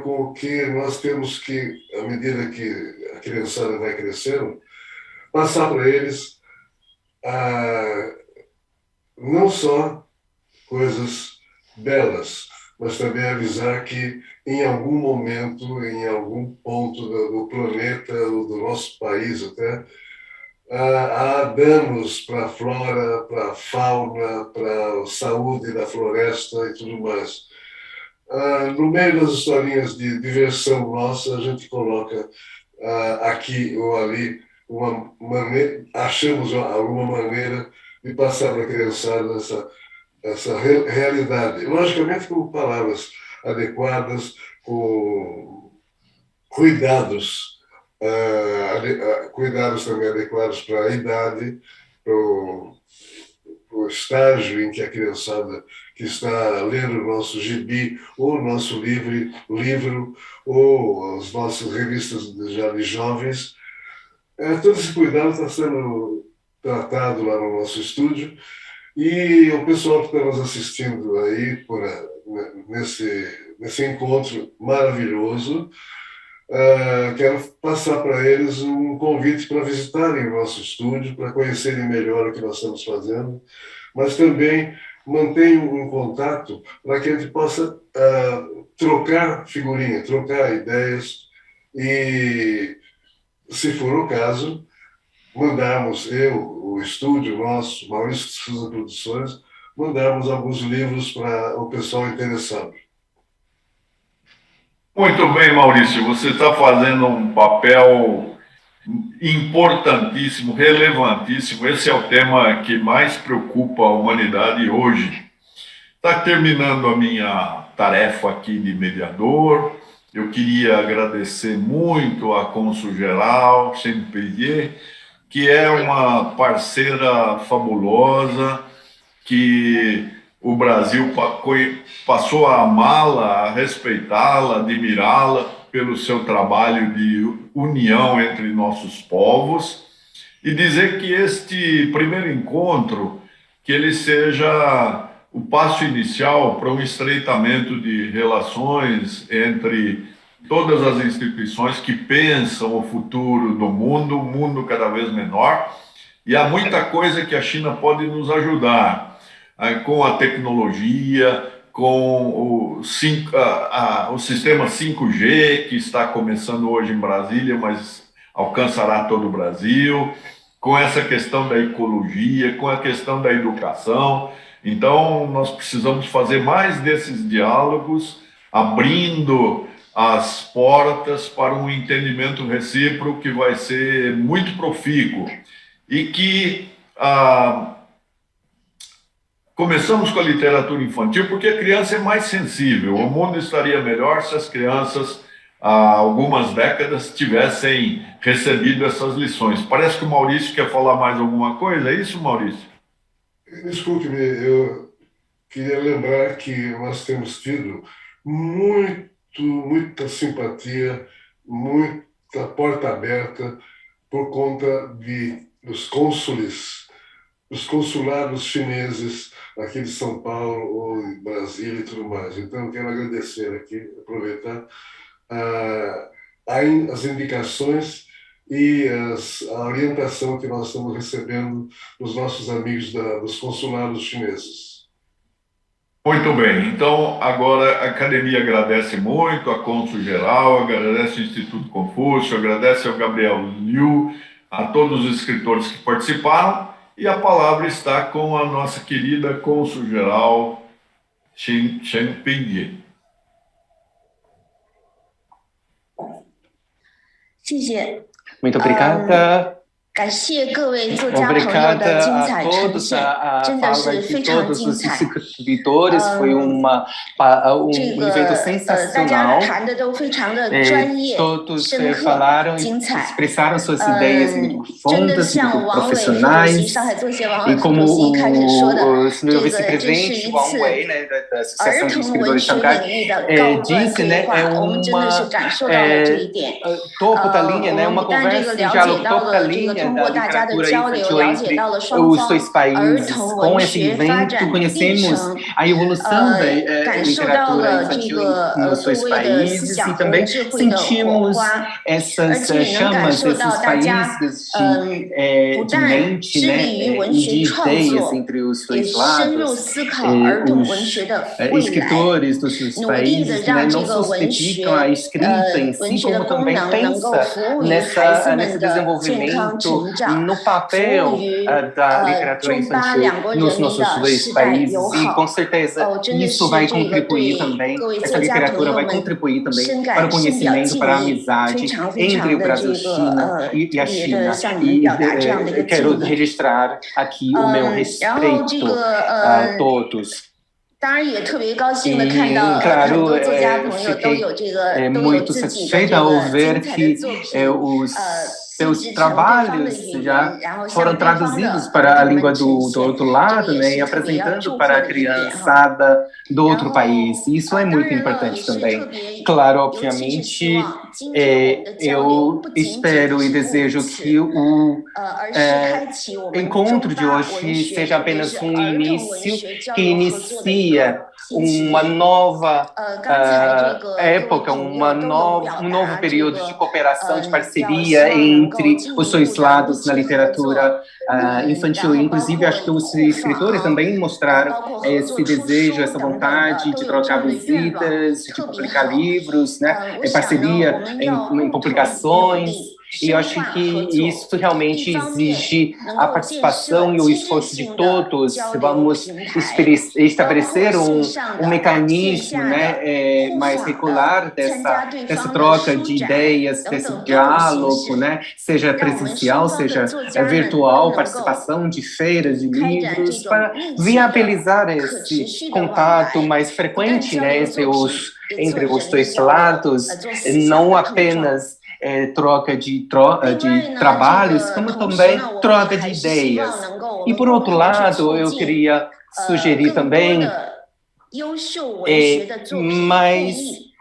o que nós temos que, à medida que a criançada vai crescendo, passar para eles não só coisas belas, mas também avisar que em algum momento, em algum ponto do planeta, ou do nosso país até, há danos para a flora, para a fauna, para a saúde da floresta e tudo mais. No meio das historinhas de diversão nossa, a gente coloca aqui ou ali achamos alguma maneira de passar para a criançada essa realidade. Logicamente com palavras adequadas, com cuidados também adequados para a idade, para o estágio em que a criançada que está lendo o nosso gibi, ou o nosso livro, ou as nossas revistas já de jovens. Todo esse cuidado está sendo tratado lá no nosso estúdio, e o pessoal que está nos assistindo aí nesse encontro maravilhoso, quero passar para eles um convite para visitarem o nosso estúdio, para conhecerem melhor o que nós estamos fazendo, mas também mantenham um contato para que a gente possa trocar figurinha, trocar ideias e, se for o caso, mandarmos, o estúdio nosso, Maurício de Souza Produções, mandarmos alguns livros para o pessoal interessado. Muito bem, Maurício, você está fazendo um papel importantíssimo, relevantíssimo. Esse é o tema que mais preocupa a humanidade hoje. Está terminando a minha tarefa aqui de mediador. Eu queria agradecer muito à Cônsul Geral, Saint-Pélier, que é uma parceira fabulosa, que o Brasil passou a amá-la, a respeitá-la, admirá-la pelo seu trabalho de união entre nossos povos, e dizer que este primeiro encontro, que ele seja o passo inicial para um estreitamento de relações entre todas as instituições que pensam o futuro do mundo, um mundo cada vez menor, e há muita coisa que a China pode nos ajudar, com a tecnologia, com o sistema 5G, que está começando hoje em Brasília, mas alcançará todo o Brasil, com essa questão da ecologia, com a questão da educação. Então, nós precisamos fazer mais desses diálogos, abrindo as portas para um entendimento recíproco que vai ser muito profícuo. E que começamos com a literatura infantil porque a criança é mais sensível. O mundo estaria melhor se as crianças, há algumas décadas, tivessem recebido essas lições. Parece que o Maurício quer falar mais alguma coisa. É isso, Maurício? Desculpe-me, eu queria lembrar que nós temos tido muita simpatia, muita porta aberta por conta dos cônsules, dos consulados chineses aqui de São Paulo ou em Brasília e tudo mais. Então, eu quero agradecer aqui, aproveitar as indicações e a orientação que nós estamos recebendo dos nossos amigos dos consulados chineses. Muito bem. Então, agora a Academia agradece muito a Cônsul Geral, agradece o Instituto Confúcio, agradece ao Gabriel Liu, a todos os escritores que participaram, E a palavra está com a nossa querida cônsul-geral Chen Pingye. 谢谢。 Muito obrigada. 感谢各位作家朋友的精彩呈现，真的是非常精彩。evento sensacional. 大家谈的都非常的专业、深刻、精彩。expressaram suas ideias muito profundas, muito profissionais. 上海作协王 E 伟 como 主席开始说的， o 这 senhor 个这是 vice-presidente 一 Wang 次 Wei, né, da 儿 Associação de 童文 Escritores de 学 Xangai, 领域的高端 disse, 对 né, 话， é 我们真的是感受到了这一点。 topo da linha, né, 我 uma 们不但这 conversa 个 de 了 diálogo 解到 topo da 了这个 linha 通 da 过大家的 literatura 交流， infantil 了解 entre 到了双 os 方 dois 儿 países. 童 Com 文 esse 学发 evento, 展历 conhecemos 程。 a evolução da 感受到 literatura 了这 infantil 个 nos 各 dois 位的思 países 想 e 和 também 智慧的火 sentimos 花，而 essas 且能感 chamas 受到 desses 大家 países 不 de 但 mente, 致力于 né, 文 e 学 de 创 ideias 作， entre os 也 dois 深入 lados. 思考儿童文学的未来， Escritores dos seus 努力的 países, né, 让这 não 个 só se 文学 dedicam à escrita em 文 si, 学的 como 功 também 能能够 pensa 服务于孩子 nesse 们的健康 desenvolvimento, 成长， no 服 papel 务于 da literatura 中巴 infantil 两国人 nos 民 nossos 的 dois 世代 países 友 e 好。 com certeza 真的 isso 是 vai 这个 contribuir 对 também, 各位 essa 作家朋 literatura 友 vai 们 contribuir também 深 para 感 o 深表 conhecimento, 敬 para a 意，非 amizade 常非 entre 常 o 的 Brasil, 这 China 个 e 特 a 别的 China. 向你们 E 表达这样的一个 quero 敬意。 registrar aqui o meu 然后这 respeito 个 a todos. 当然也特别高兴的 E 看到很 claro, 多作家朋友都 fiquei 有这个都有 muito 自己的 satisfeita 这 ao 个 ver 精彩的 que 作品， os 细 seus 致成对方的 trabalhos 语 já 言，然后 foram 向对方 traduzidos 的 para a 儿童 língua 们呈 do 现， outro 这 lado, 也 né, 是 e 特别要 apresentando 祝贺 para a 的一点哈。 criançada do 然 outro 后 país. Isso é 当 muito 然了，也 importante 是特 também. 别， Claro, 尤其是希 obviamente, 望今天我们的交流 eu 不仅仅 espero e 是 desejo 如此， que o 而是开启我们 encontro 中 de 巴文 hoje 学， seja 特别 apenas 是 um 儿童文 início 学交 que 流合作的一个 inicia 新起 uma 点。 nova 刚才这个各位 época, 朋友都有表 um novo 达这 período de 个 cooperação, de 要 parceria 希望能够 entre 进一 os 步 dois 的密 lados na 切合作， literatura 然 infantil. 后包 Inclusive, 括 acho que os 互 escritores 访， também mostraram 包括合作 esse 出 desejo, 书 essa 等等 vontade 的，都 de 有这 trocar 样的愿望， visitas, de 特别 publicar 好。 livros, né? 我想呢，我 Parceria 们 em 要共同努 publicações. 力， E eu 深 acho 化合 que 作。 isso realmente 一方面 exige 能 a 够建 participação 设 e o 机制 esforço de 性的 todos. 交流 Vamos 平台，包括 estabelecer 线上的、线 mecanismo, 下 né, 的、互 mais 访 regular 的、参加对 dessa 方的 troca 书 de 展 ideias, 等 desse 等各种形 diálogo, 式， né, seja 让我们 presencial, 双方的 seja 作家们都 virtual, 能够 participação de feiras, de 开展这 livros, 种 para 密切的、 viabilizar 可持 esse 续的往 contato 来， mais 不但 frequente, 交 né, 流 entre 作品，也做 os 人的 dois 交流， lados, 做思想 não 的碰撞。 apenas troca de 另外呢，这 trabalhos, 个 como 同时 também 呢，我们 troca 也 de 还是希望 ideias. 能够我 E 们 por 共 outro 同去 lado, 促 eu 进 queria sugerir 更多 também 的优秀文学的作品互 mais 译。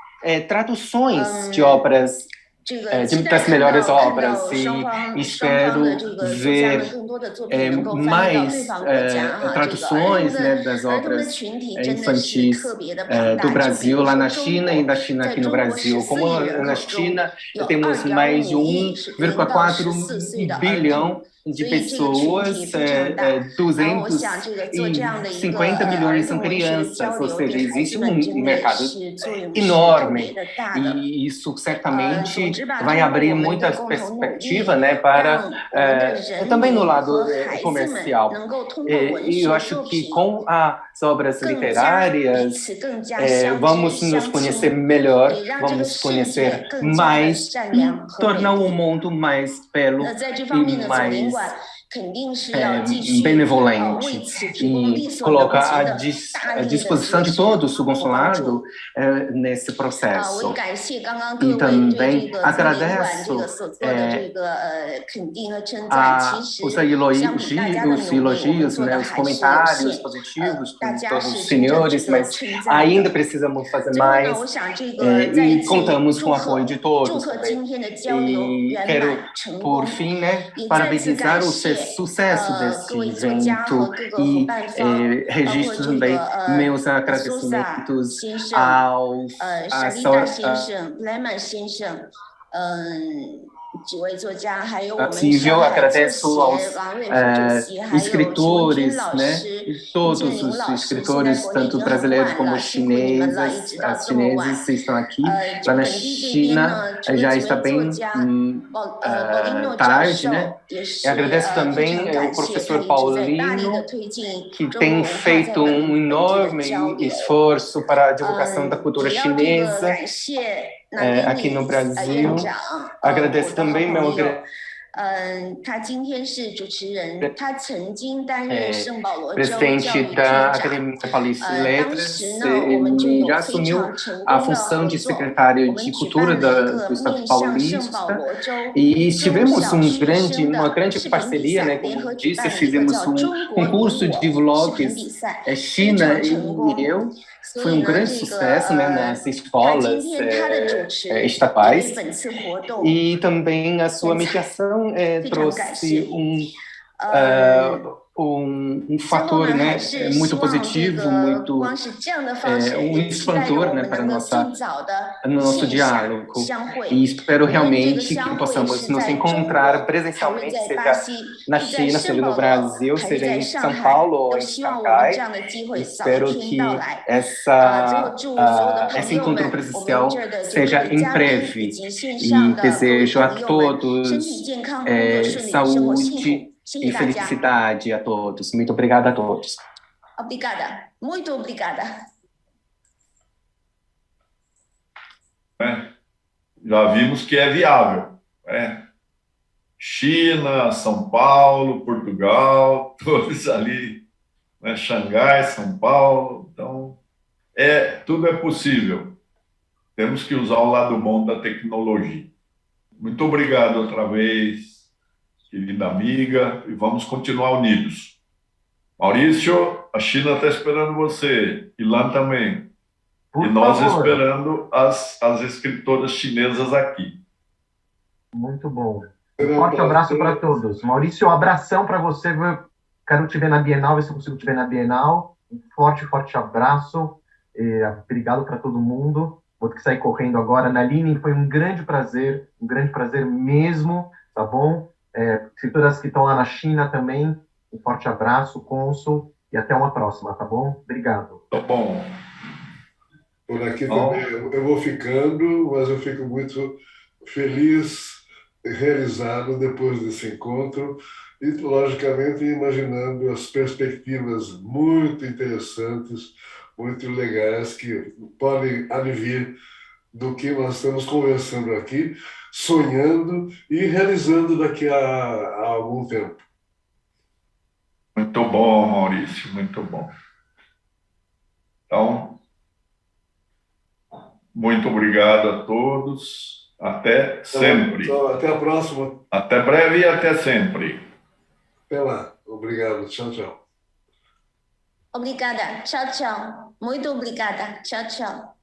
traduções de obras 这个期待 das 看到 melhores 看 obras 到 e 双方的 espero 这个作家 ver 们更多的作品能够翻译到对 mais 方国家哈。这个 traduções, né, das 儿童的 obras 群体真的是 infantis 特别的庞 do 大。就比 Brasil 如 lá 说 na 中 China e 国， da China 在 aqui no 中国 Brasil. 14 Como 亿人 na 口中 China 有 temos mais de 2.5亿是0到 1,4 14岁的儿童， bilhão de 所以这个群体 pessoas, 非常大。然后我想这个做这样的一个250 milhões 儿 são 童文学 crianças, 交 ou 流， seja, 对孩 existe 子们真的 mercado 是作用是特别 enorme 的大的。 e isso 总 certamente 之吧， vai 通过 abrir 我们 muita 的共同努力， perspectiva, né, 让 para 我们的人 também 民 no 和 lado 孩子们 comercial. 能够通过文 E 学 eu acho 作 que 品 com as obras 更加彼 literárias 此更加相知 vamos nos 相 conhecer 亲， melhor, 也让这个 vamos 世界 conhecer 更加的 mais 善 e 良和美 tornar o 丽。 mundo mais belo 那在这方面 e 呢，总领 mais 馆肯定是要继续为 benevolente 此提供力 e 所能 coloca 及 à 的大 à 力的 disposição 支 de 持 todos o 和帮助。 consulado nesse 我 processo. 也感谢刚刚 E 各位对这 também 个自领馆 agradeço 这个所做的这个肯定和称赞。其 os 实相比大家的努 os 力，我们 elogios, 做 né, 的 os 还是有 comentários 限。 positivos 大 de 家 todos 是 os 值得这 senhores, 个 mas 称赞 ainda 的。 precisamos fazer 最后呢， mais 我想这个再一 e 次 contamos 祝 com o 贺 apoio de todos 祝贺 também. 今天的交流 E 圆 quero, 满成功， por fim, né, 也再次 parabenizar 感 o 谢 sucesso 各 desse 位作家和 evento 各个伙 e 伴方，包括 registro 这 também 个 meus Sousa agradecimentos 先生， aos 沙利达先生，莱曼先生， possível. Agradeço aos escritores, né? Todos os escritores, tanto brasileiros como chineses. As chineses estão aqui. Lá na China já está bem tarde, né? Eu agradeço também ao professor Paulino, que tem feito um enorme esforço para a divulgação da cultura chinesa aqui no Brasil. Agradeço também meu presidente da Academia Paulista de Letras. Ele já assumiu a função de secretário de Cultura do Estado Paulista e tivemos uma grande parceria, né? Como disse, fizemos um concurso de vlogs, China e eu. Foi um grande sucesso, né, nas escolas estaduais, e também a sua mediação trouxe um fator, né, muito positivo, muito um expansor, né, para nosso diálogo. E espero realmente que possamos nos encontrar presencialmente, seja na China, seja no Brasil, seja em São Paulo ou em Xangai. Espero que esse encontro presencial seja em breve. E desejo a todos saúde e felicidade a todos. Muito obrigada a todos. Obrigada, muito obrigada. Já vimos que é viável. China, São Paulo, Portugal, todos ali, né? Xangai, São Paulo. Então, tudo é possível. Temos que usar o lado bom da tecnologia. Muito obrigado outra vez, querida amiga, e vamos continuar unidos. Maurício, a China está esperando você, Ilan também. Por e nós favor. Esperando as escritoras chinesas aqui. Muito bom. Um forte abraço para todos. Maurício, um abração para você. Quero te ver na Bienal, ver se eu consigo te ver na Bienal. Um forte abraço. Obrigado para todo mundo. Vou ter que sair correndo agora. Naline, foi um grande prazer mesmo, tá bom? Escritoras que estão lá na China também, um forte abraço, cônsul, e até uma próxima, tá bom? Obrigado. Tá bom. Por aqui também eu vou ficando, mas eu fico muito feliz, realizado depois desse encontro e, logicamente, imaginando as perspectivas muito interessantes, muito legais que podem advir do que nós estamos conversando aqui, sonhando e realizando daqui a algum tempo. Muito bom, Maurício, muito bom. Então, muito obrigado a todos. Até sempre. Então, até a próxima. Até breve e até sempre. Até lá. Obrigado. Tchau, tchau. Obrigada. Tchau, tchau. Muito obrigada. Tchau, tchau.